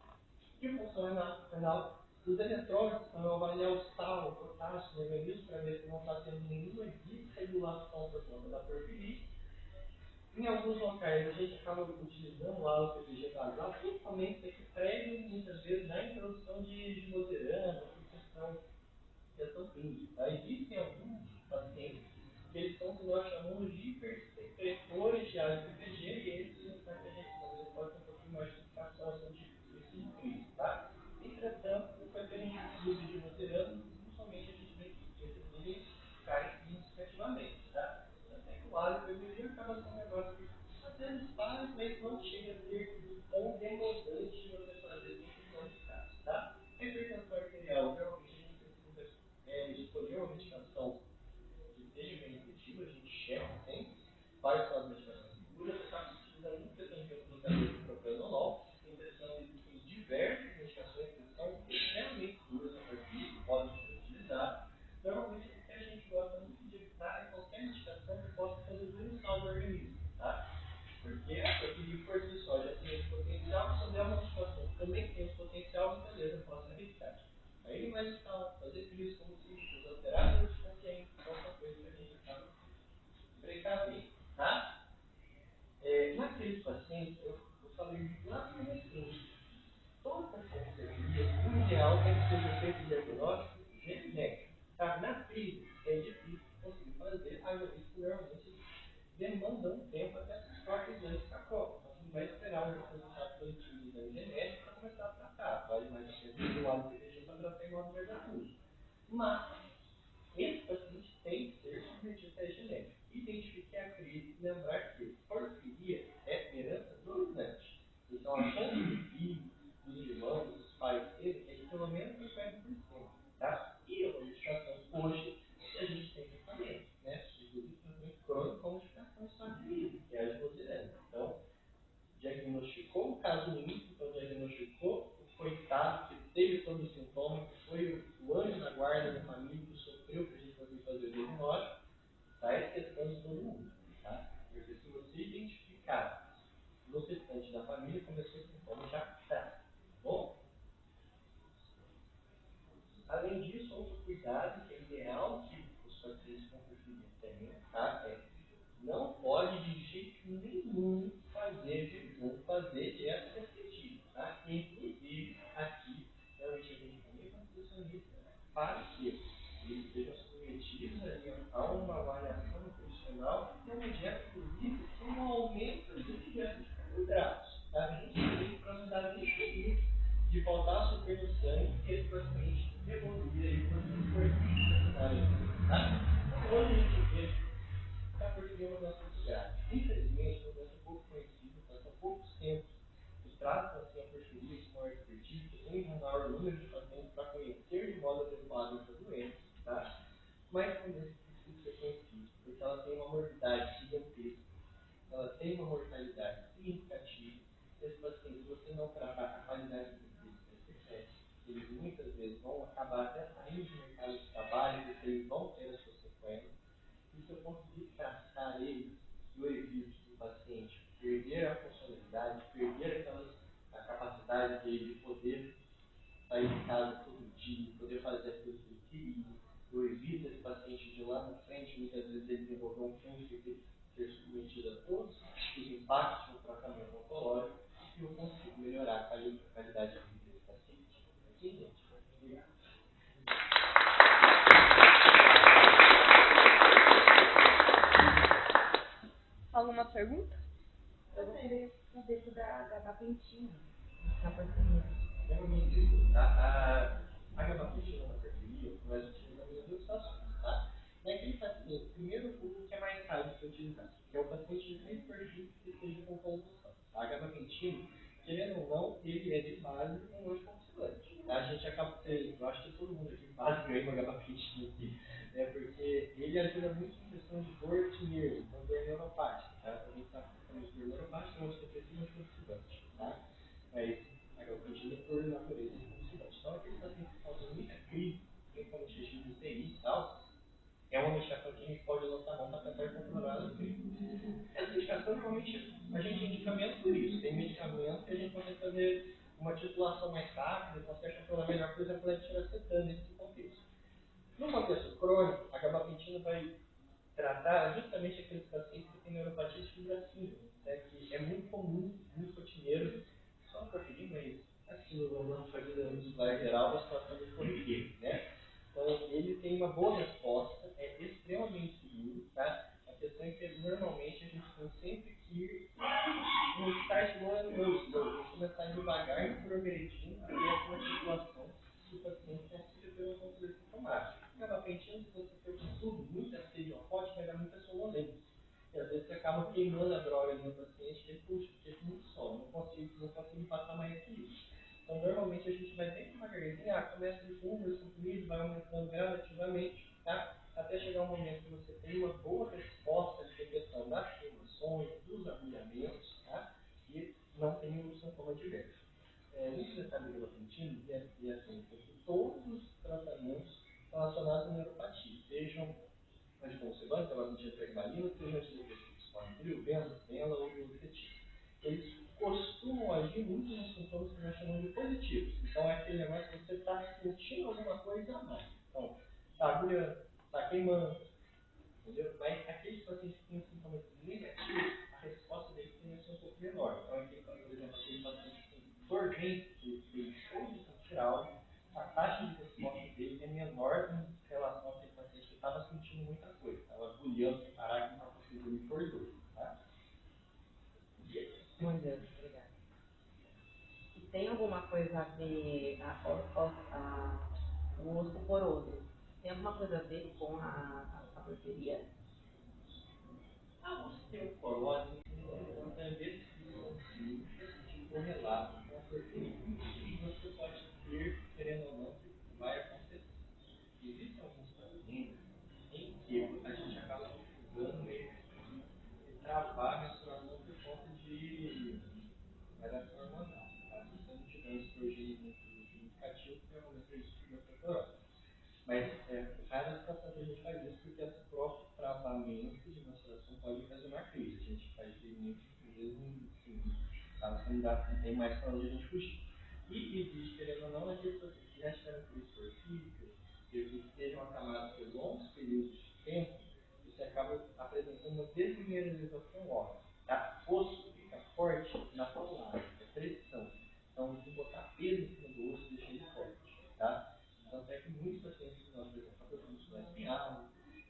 de função renal. Os eletrólitos vão avaliar o sal, o potássio no organismo para ver se não está tendo nenhuma desregulação por conta da porfirite. Em alguns locais a gente acaba utilizando o álcool vegetal, principalmente aqui prévio, muitas vezes, na introdução de moterana, questão clínica. Tá? Existem alguns pacientes que eles são o que nós chamamos de hipersecretores de ALPPG, e esses a gente talvez pode ter um pouquinho mais de explicação sobre esse de crise. Tá? Entretanto, com a gente uso de moterano, principalmente a gente vê que esses níveis caem significativamente. Tá? Até que o ALPPG acaba sendo um negócio que às vezes faz, mas não chega a ser tão demandante de você fazer nesses novos casos. Tá? A hipertensão arterial, realmente a gente precisa escolher uma medicação que seja bem efetiva, a gente checa sempre quais são as medicações seguras. Você está utilizando muito frequentemente o bloqueador de propranolol. Então, existem diversas medicações que são extremamente seguras a partir que podem ser utilizadas. Normalmente, o que a gente gosta muito de evitar é qualquer medicação que possa fazer dano ao organismo. Tá? Porque a proteína por si só já tem esse potencial, se der uma medicação que também tem esse potencial, beleza, posso evitar. Aí ele vai estar fazer crise como se alterar os pacientes, qualquer coisa que a gente acaba precaver. Tá? Naqueles pacientes, eu falei lá no começo, todo paciente que o ideal é que seja feito diagnóstico genético. Tá? Na crise, é difícil conseguir fazer, haja visto que normalmente demanda um tempo até essas próprias exames ficar prontos. Então, você não vai esperar um resultado positivo do exame genético para começar a tratar. Vale mais a pena do lado que para tratar em modo verdadeiro. Mas, esse paciente tem que ser submetido a teste genético. Identificar a crise e lembrar que porfiria é herança dominante. Então, a chance do filho, dos irmãos, dos pais dele é de pelo menos 50%. Tá? E a medicação hoje, a gente tem tratamento, né? Inclusive, tratamento crônico com medicação estatílica, que é a glucosilana. Então, diagnosticou o caso único, então diagnosticou o coitado que teve todo o sintoma, que foi o anjo da guarda da família que sofreu para a gente poder fazer o diagnóstico, está esquecendo todo mundo. Tá? Porque se você identificar no restante da família, começou o sintoma já está. Bom? Além disso, outro cuidado que é ideal que os pacientes com porfiria tenham, tá? Não pode de jeito nenhum fazer jejum, fazer dieta restritiva, tá? Inclusive, aqui, realmente a gente também com nutricionista para que eles sejam submetidos ali a uma avaliação nutricional e uma dieta, inclusive, que não aumenta a quantidade de carboidratos, tá? Justamente para não dar nem perigo de faltar açúcar no sangue e esse paciente evoluir aí para um importante, tá? Então, hoje a gente vê que a portuguesa é uma doença muito grave. Infelizmente, é uma doença pouco conhecida, são poucos centros que tratam assim, a portuguesa com maior expertise, que tem um maior número de pacientes para conhecer de modo adequado essa doença, tá? Mas é uma doença que precisa ser conhecida, porque ela tem uma morbidade gigantesca, ela tem uma mortalidade significativa. Esse paciente, se você não tratar a qualidade de vida desse eles muitas vezes vão acabar até saindo do mercado de trabalho, porque eles vão ter as suas sequelas. E se eu conseguir tratar eles, eu evito do paciente perder a funcionalidade, perder a capacidade dele de poder sair de casa todo dia, poder fazer as coisas que ele queria. Eu evito esse paciente de lá na frente, muitas vezes ele desenvolver um câncer e ser submetido a todos os impactos do tratamento oncológico, e eu consigo melhorar a qualidade de vida desse paciente. Ok, gente? Obrigado. Alguma pergunta? Eu gostaria de saber sobre a gabapentina na portuguesa. Realmente, a gabapentina na portuguesa, nós utilizamos em duas situações, tá? Naquele paciente, primeiro o que é mais raro de ser utilizado, que é o paciente mais perfil que esteja com convulsão. A gabapentina, querendo ou não, ele é de base um anticonvulsivante. A gente acaba tendo, eu acho que todo mundo aqui quase ganha uma gabapentina aqui, né? Porque ele ajuda muito em questão de dor de nervo, então dor neuropática, tá? A gente está falando de dor neuropática, é um antidepressivo anticonvulsivante, tá? Mas a gabapentina por natureza é convulsivante. Então, aqueles pacientes que causam muita crise, principalmente regime de UTI e tal, é uma medicação que a gente pode lançar a mão para tentar controlar as crises. Essa medicação, normalmente, a gente indica menos por isso. Tem medicamentos que a gente consegue fazer uma titulação mais rápida, consegue controlar melhor, por exemplo, a tiracetana nesse contexto. No contexto crônico, a gabapentina vai tratar justamente aqueles pacientes que têm neuropatia de fibra simples. normalmente a gente tem sempre que ir no start one slow, começar devagar, progredindo até uma situação que o paciente consiga ter um controle sintomático. Porque a gabapentina, se você for com tudo, muita sede ao pote, vai dar muita sonolência. E às vezes você acaba queimando a droga no paciente, que puxa, porque é muito só, não consigo passar mais que isso. Então, normalmente a gente vai bem devagarzinho, começa de 2 comprimidos, vai aumentando gradativamente, tá? Até chegar um momento que você tem uma boa resposta de questão das queimações, dos agulhamentos, tá? E não tem nenhum sintoma diverso. Um detalhe do gabapentina é assim, que todos os tratamentos relacionados à neuropatia, sejam anticonvulsivantes, gabapentina, pregabalina, sejam antidepressivos, Rivotril, benzodiazepina ou duloxetina. Eles costumam agir muito nos sintomas que nós chamamos de positivos. Então é aquele negócio que você está sentindo alguma coisa a mais. Então, está agulhando, está queimando, entendeu? Mas aqueles pacientes que têm sintomas negativos, a resposta deles tende a ser um pouco menor. Então, aqui, por exemplo, aquele paciente com dor dentro, que deixou de sentir algo, a taxa de resposta dele é menor em relação àquele paciente que estava sentindo muita coisa, estava agulhando sem parar, que não estava conseguindo dormir por dor. Tá? Muito obrigada. E tem alguma coisa a ver o osso poroso? Tem alguma coisa a ver com a porfíria? A osteoporose encontra descrição clínica de correlato com a porfíria. E você pode ter, querendo ou não, que vai acontecer. Existem alguns pacientes em que a gente acaba precisando meio que travar a menstruação por conta de variação hormonal. Tá? Se você não tiver um estrogênio muito significativo, provavelmente existe uma osteoporose. Mas raras situações a gente faz isso porque esse próprio travamento de menstruação pode ocasionar crise. A gente faz experimento mesmo, assim, caso que não tem mais para onde a gente fugir. E existe, querendo ou não, aqueles pacientes que já tiveram crise porfírica, que estejam acamados por longos períodos de tempo, você acaba apresentando uma desmineralização óssea. Tá? O osso fica forte na paulagem, é pressão. Então, se botar peso em cima do osso, deixa ele forte. Tá? Tanto é que muitos pacientes que nós, por exemplo, atrofia muscular espinhal,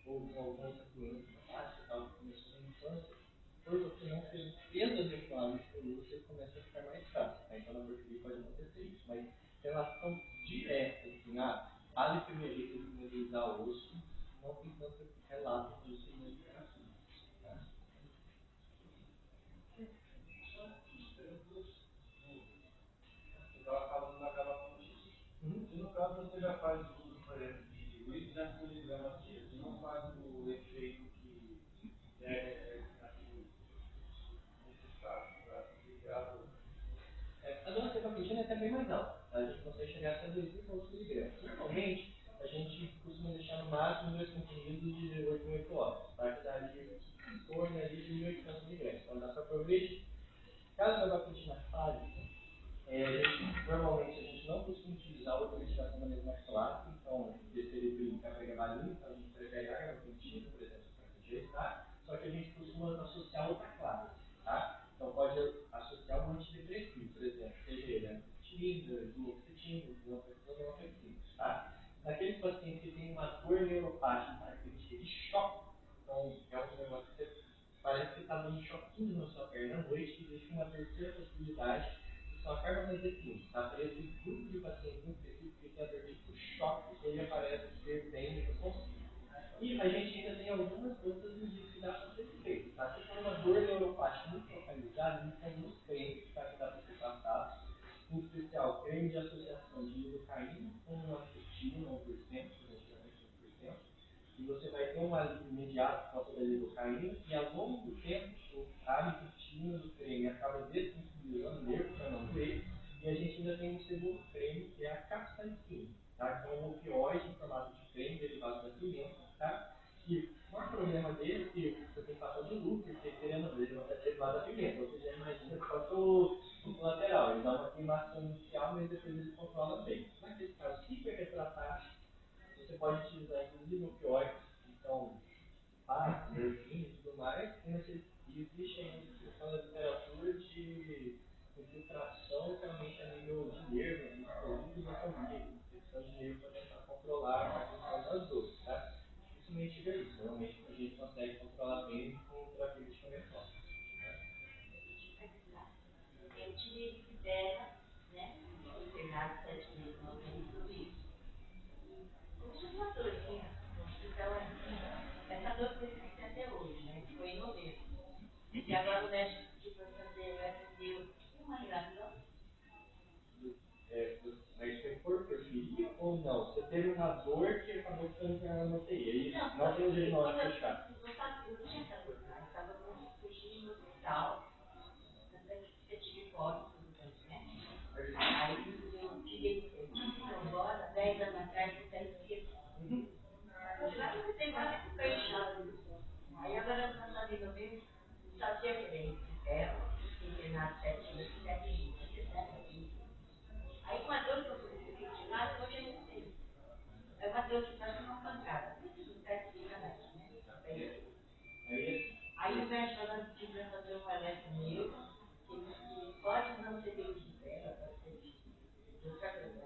ou com alguma outra doença hepática, tal, que começou na infância, por você não ter um peso adequado no osso, ele começa a ficar mais fácil. Tá? Então, na porfíria pode acontecer isso. Mas, relação direta, assim, a deprimerizar o osso, não tem tanto relato disso em literatura. Tá? Então acaba acontecendo. Se no caso você já faz o uso, por exemplo, de líquido, já se gramatia, você não faz o efeito que é aqui necessário para ligar o. A dose de gabapentina é até bem mais alta. Tá? A gente consegue chegar até 2.500 miligramas. Normalmente, a gente costuma deixar no máximo 2 comprimidos de 8 em 8 horas. Tá? Que daria em torno ali de 1.800 miligramas. Então dá para progredir. Caso a gabapentina falhe, normalmente a gente não costuma utilizar outra medicação da mesma classe, então descerebrina e pregabalina, então a gente prefere a gabapentina, por exemplo, para rejeitar, só que a gente costuma associar outra classe, tá? Então pode associar um antidepressivo, por exemplo, seja ele anfetamina, duloxetina, duloxetina, tá? Naqueles pacientes que têm uma dor neuropática característica de choque, então é um negócio que você parece que está dando choquinhos na sua perna à noite, e existe uma terceira possibilidade são a carbamazepina, tá? Para esse grupo de pacientes em específico que tem a dor tipo choque, ele aparece ser bem responsivo. E a gente ainda tem algumas outras medidas que dá para ser feito, tá? Se for uma dor neuropática muito localizada, existem alguns cremes, tá? Que dá para ser passados, em especial creme de associação de lidocaína com acetina 1%, antigamente 1%, e você vai ter um alívio imediato por causa da lidocaína, e ao longo do tempo, a amitriptilina do creme acaba dessensibilizando o nervo para não doer, e a gente ainda tem um segundo creme, que é a capsaicina, tá? Que é um opioide em formato de creme derivado da pimenta, tá? Que o maior problema dele é que você tem que passar de luz, porque querendo ou não, ele é derivado da pimenta, você já imagina qual que é o colateral, ele dá uma queimação inicial, mas depois ele controla bem. Naquele caso hiperrefratário, você pode utilizar inclusive opioides, que são morfina e tudo mais, e existe ainda descrição da literatura de infiltração realmente a nível de nervo, inclusive glicemia, infecção de nervo para tentar controlar a questão das dores, tá? Dificilmente vê isso, normalmente a gente consegue controlar bem com E agora o médico pediu para fazer, vai fazer uma ligação. Mas foi por porfiria ou não? Você teve uma dor que acabou ficando internado na UTI. Não tem o diagnóstico fechado. Eu tinha essa dor, eu estava fugindo no hospital, eu tive fome, tudo bem, né? Aí eu tive que ir embora 10 anos atrás, com 10 dias. Lá eu tenho quase que fechado. Aí agora eu não sabia mesmo, só tinha direito de ferro, internado 7 meses, 7 dias, né? Aí uma dor que eu fui criticada, hoje eu não sei. É uma dor que parece uma pancada. Não tá explicando, né? Aí o médico agora pediu para fazer um eletromiografia, que pode não ser bem de terra, pode ser de outra coisa.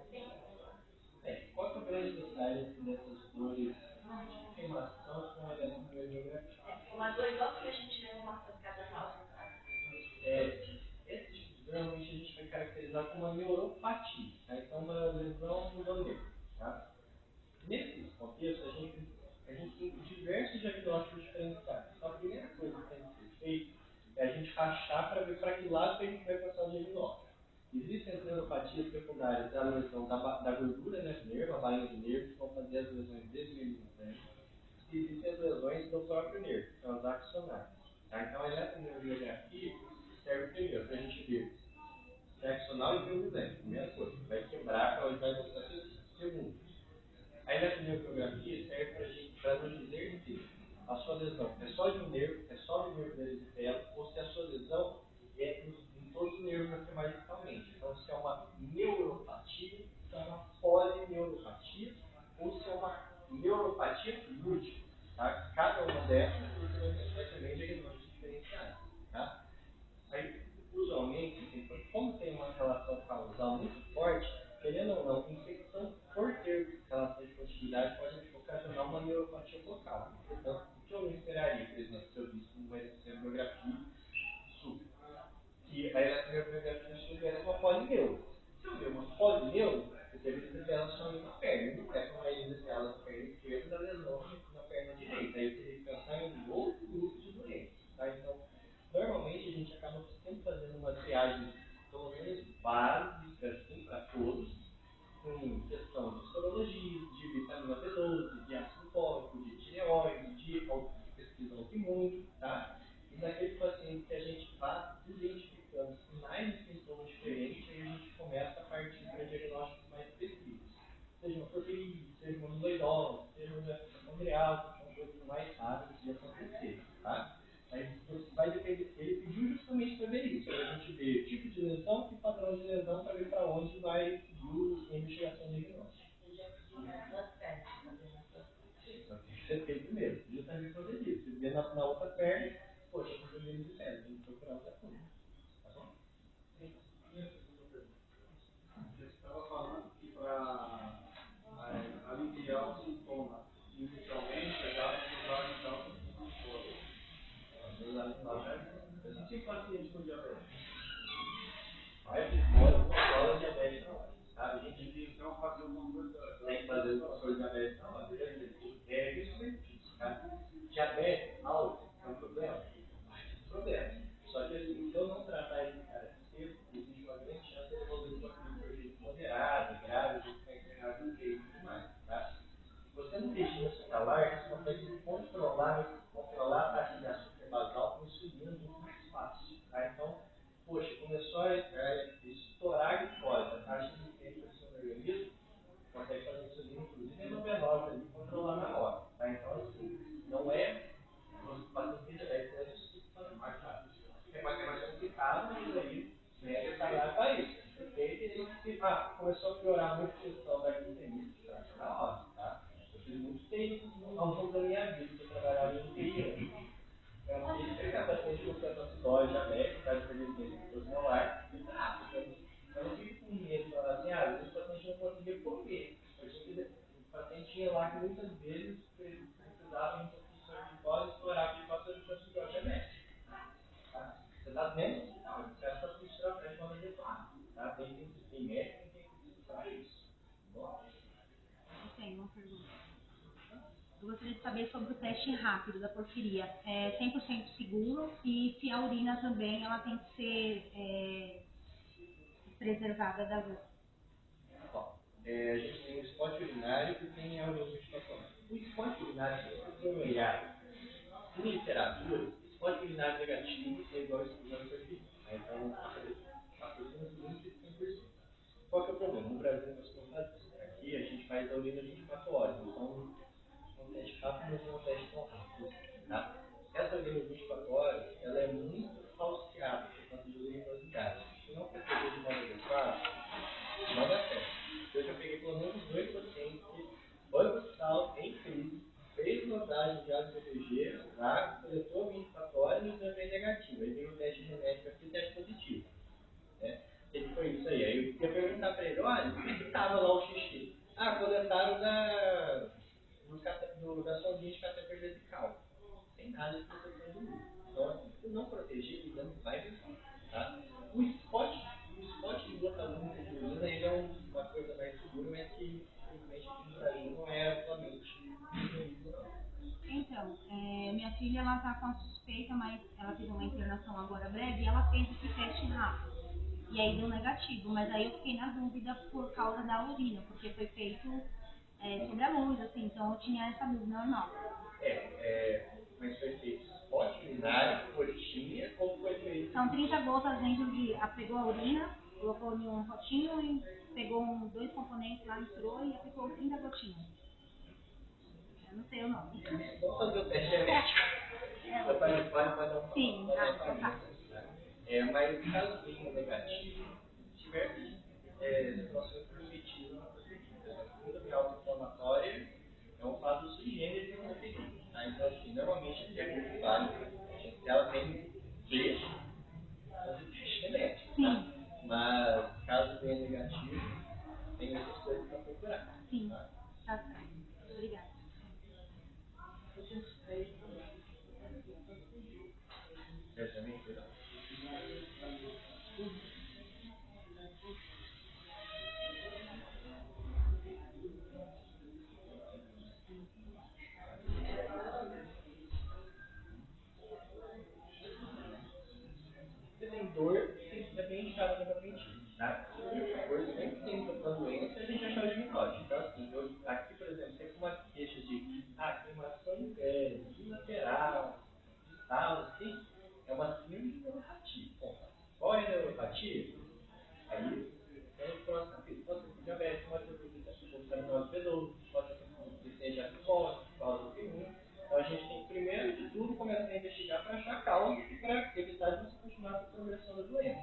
Qual que é o grande detalhe dessas dores de queimação com a eletromiografia? É uma dor igual que a gente leva uma pancada na hora. Esse tipo de dor, normalmente a gente vai caracterizar como uma neuropatia. Tá? Então, uma lesão no nervo. Tá? Nesse contexto, a gente tem diversos diagnósticos diferenciados. Então, a primeira coisa que tem que ser feita é a gente rachar para ver para que lado que a gente vai passar o diagnóstico. Existem as neuropatias secundárias da lesão da gordura, né, do nervo, a bainha do nervo, que vão fazer as lesões desmielinizantes. E existem as lesões do próprio nervo, que são as axonais. Tá? Então, a eletromiografia serve primeiro para a gente ver se é axonal e mielinizante, primeira coisa. Vai quebrar para onde vai mostrar segundo. A eletromiografia serve para nos dizer se a sua lesão é só de um nervo, é só do nervo erisipela, ou se a sua lesão é em todos os nervos verticalmente. Então, se é uma neuropatia, se é uma polineuropatia, ou se é uma neuropatia múltipla. Tá? Cada uma dessas você vai também diagnósticos diferenciados. Tá? Aí, usualmente, como tem uma relação causal muito forte, querendo ou não, infecção por ter relação de continuidade pode ocasionar uma neuropatia focal. Portanto, o que eu não esperaria, por exemplo, se eu visse uma eletromiografia sul, que a eletromiografia sul viesse uma polineuro. Se eu ver uma polineuro, eu teria que ter ela só em uma perna. Não é como a ela na perna esquerda da lesão na perna direita. Aí eu teria que pensar em um outro grupo de doenças. Tá? Então, normalmente a gente acaba sempre fazendo uma triagem, pelo menos básica, assim, para todos, com questão de sorologia, de vitamina B12, de ácido fólico, de tireoide, de pesquisa autoimune, tá? E daqueles pacientes que a gente vai identificando sinais e sintomas diferentes, aí a gente começa a partir para diagnósticos mais específicos. Seja uma proteína, seja uma amiloidose, seja uma mitocondrial, que são coisas mais raras de acontecer, tá? Aí vai depender, ele pediu justamente para ver isso, para a gente ver o tipo de lesão e padrão de lesão para ver para onde vai seguir a investigação diagnóstica. Então tem que ser feito primeiro, justamente para ver isso. Se vê na outra perna, poxa, com problemas de pele, tem que procurar outra coisa. Tá bom? Você estava falando que para aliviar o sintoma inicialmente, é dado dosagem de alta glicose. Eu tinha paciente com diabetes. Vai que mora com a diabetes não. Tá? A gente Tem que então fazer alguma coisa. tem que fazer o controle de diabetes não. É isso benefício, tá? Diabetes alto é um problema. Um problema. Só que assim, se eu não tratar esse cara cedo, existe uma grande chance de ele evoluir para uma glicose moderada, grave, de ficar internado no peito e tudo mais. Tá? Você no regime hospitalar, você consegue controlar a taxa de açúcar basal com insulina muito mais fácil. Tá? Então, poxa, começou a estourar a glicose, a taxa de glicemia do seu organismo, consegue fazer insulina, inclusive endovenosa ali, controlar na hora. Tá? Então, assim, não é os pacientes diabéticos, é possível fazer mais rápido. É mais complicado, mas aí médico está lá para isso. Começou a piorar muito a questão da glicemia, trata na hora, tá? Eu fiz muito tempo ao longo da minha vida que eu trabalhava em UTI. Eu não sei pegar paciente com cetoacidose, diabetes, hiperglicemia, glicose molar, e rápido. Eu não fico com medo de falar assim, às vezes o paciente não conseguia comer. O paciente tinha lá que muitas vezes precisava de um pouquinho de glicose, estourar a glicose para cetoacidose diabetes. Tá? Você está dentro do hospital, você está com estratégia de forma adequada. Tá? Tem médico que tem que para isso. Bom? Eu tenho uma pergunta. Eu gostaria de saber sobre o teste rápido da porfiria. É 100% seguro e se a urina também ela tem que ser preservada das outras. Ó, a gente tem o spot urinário e tem a urina vegetatória. O spot urinário, se você for olhar em literatura, spot urinário negativo é igual a exclusão porfiria. Então, aproximadamente 100%. Qual que é o problema? No Brasil, nós não fazemos isso. Aqui a gente faz a urina 24 horas. Então, um teste rápido, mas não é um teste tão rápido. Tá? Essa urina 24 horas, ela é muito falseada por conta de luminosidade. Se não proteger de modo adequado, não dá certo. Eu já peguei pelo menos 2 pacientes que foi para o hospital em crise, fez montagem de ADPG, lá, coletou 24 horas e o exame é negativo. Aí veio o teste genético aqui, teste positivo. Né? Ele foi isso aí. Aí eu ia perguntar para ele, olha, o que estava lá o xixi? Ah, coletaram da sondinha de catéter vesical. Sem nada de proteção do útero. Então, assim, se não proteger, o exame vai levar. Tá? O spot de gota única de urina, ele é uma coisa mais segura, mas que, infelizmente, aqui no Brasil não é amplamente definido, não. Então, minha filha ela está com a suspeita, mas ela teve uma internação agora breve e ela fez esse teste rápido. E aí deu negativo, mas aí eu fiquei na dúvida por causa da urina, porque foi feito sobre a luz, assim, então eu tinha essa dúvida normal. Mas foi feito spot urinário, gotinha, ou foi feito? São 30 gotas dentro de. Pegou a urina, colocou em um potinho e pegou 2 componentes lá, misturou e aplicou 30 gotinhas. Eu não sei o nome. Vamos fazer o teste genético. Vai dar um Sim, tá. Mas caso venha negativo, se tiver situações permitidas na proteína. A síndrome autoinflamatória é um fato sui generis de proteína. Tá? Então, assim, normalmente é muito válido. Ela tem B, fazer teste genético. Tá? Mas caso venha negativo, tem essas coisas para procurar. Sim, Tá? tá certo. Obrigada. Certamente, não. Você tem dor, é bem indicado na gabapentina, tá? A dor sempre tem uma doença, a gente achou diagnóstico. Então, assim, aqui, por exemplo, tem uma queixa de queimação em pele, bilateral, distal, assim, é uma síndrome de neuropatia. Bom, qual é a neuropatia? Aí, tem o próximo capítulo. Pode ser diabetes, pode ser contaminose veloso, pode ser que seja pós, causa autoimune. Então, a gente tem que, primeiro de tudo, começar a investigar para achar a causa e para evitar de você continuar com a progressão da doença.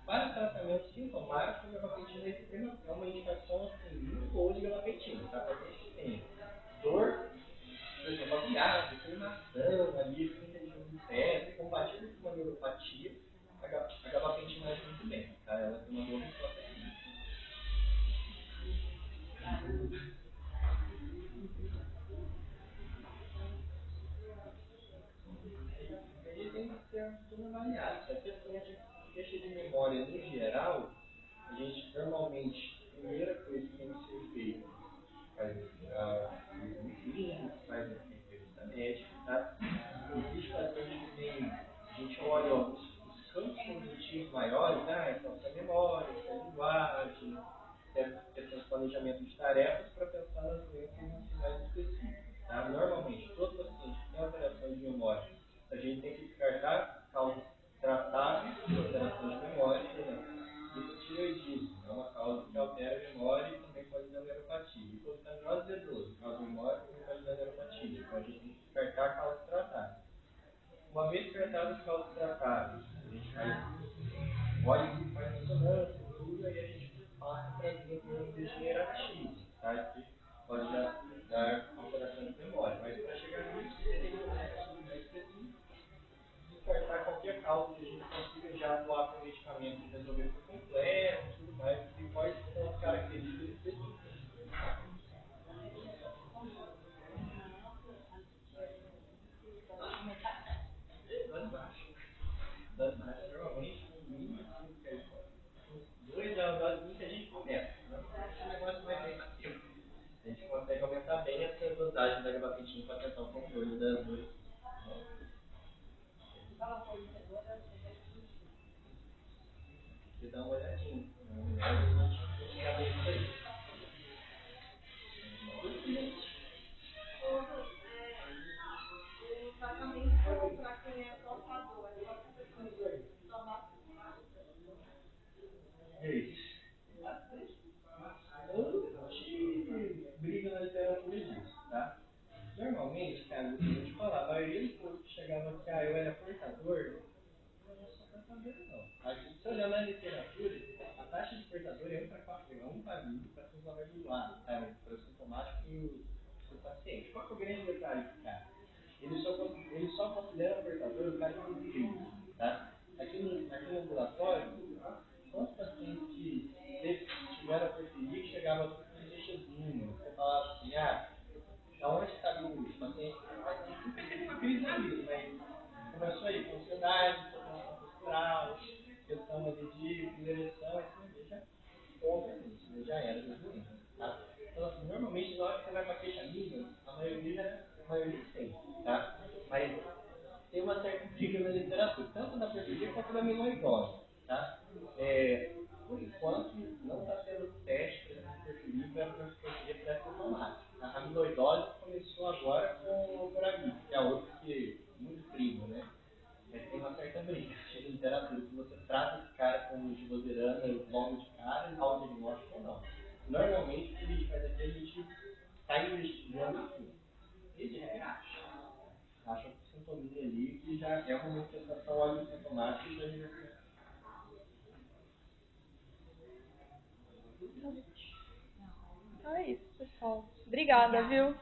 Para tratamento sintomático, a gabapentina é uma indicação assim, muito boa de gabapentina. Tá? Para gente que tem dor, por exemplo, agulhado, queimação, ali, na região do pé, compatível com uma neuropatia, a gabapentina age muito bem. Tá? Ela tem uma boa resposta clínica. Aí tem que ser tudo avaliado. Se a questão de queixa de memória no geral, a gente normalmente, a primeira coisa que tem que ser feita, faz o exame clínico, faz a entrevista médica, tá? Existe paciente que tem, a gente olha os campos cognitivos maiores, então se é memória, se é linguagem, se é questão de planejamento de tarefas, para pensar nas doenças mais específicas. Tá? Normalmente, todo paciente que tem alteração de memória, a gente tem que descartar causas tratáveis de alteração de memória, por exemplo. Hipotireoidismo é uma causa que altera a memória e também pode dar neuropatia. Hipovitaminosa vedosa, causa de memória e também pode dar neuropatia. Então a gente tem que descartar causas tratáveis. Uma vez descartadas as causas tratáveis, a gente olha o que faz ressonância, tudo, aí a gente passa para as linhas neurodegenerativas, tá? Que pode dar alteração de memória. Mas para chegar nisso, você tem que fazer um estudo mais específico, descartar qualquer causa que a gente consiga já atuar com medicamento e resolver por completo, tudo mais, porque pode ter umas características específicas. Dose baixa. Dose baixa, normalmente, no mínimo, assim, que é 2 é a dose mínima que a gente começa. Não, o negócio vai bem mais tempo. A gente consegue aumentar bem essa dosagem da gabapentina das dores. Você dá uma olhadinha. Na verdade, a gente chegar nisso aí. O tratamento para quem é portador, é só tomar. É isso. Briga na literatura disso, tá? Normalmente, cara, eu vou te falar, a maioria do povo que chegava aqui, eu era portador, eu não sou portador, não. Aqui, se olhar na literatura, a taxa de portador é 1 para 4, é 1 para 1000 para sintomático do lado, tá? Para o sintomático do paciente. Qual que é o grande detalhe, cara? Ele só considera portador o cara que tem crise, tá? Aqui no ambulatório, quantos pacientes que tiveram a perceber que chegavam com queixazinho, você falava assim, aonde está vindo isso? Paciente nunca teve uma crise na vida, mas começou aí com ansiedade, questão postural, questão de ereção, assim, já compra isso, já era doente, tá? Então, assim, normalmente, na hora que você vai para queixa mínima, a maioria tem, tá? Mas tem uma certa dica na literatura, tanto na perfil quanto na minoritose, tá? Por enquanto, não está sendo teste para perfil para proteger para essa tomate. A amiloidose começou agora com o Coravir, que é outro que é muito primo, né? Tem uma certa briga na literatura, se você trata esse cara com giloderana logo de cara, ao diagnóstico ou não. Normalmente, o que a gente faz aqui, a gente está investigando assim, e de regra acha que sintonia ali que já é uma manifestação alissintomática e já devia. Então é isso, pessoal. Obrigada, viu?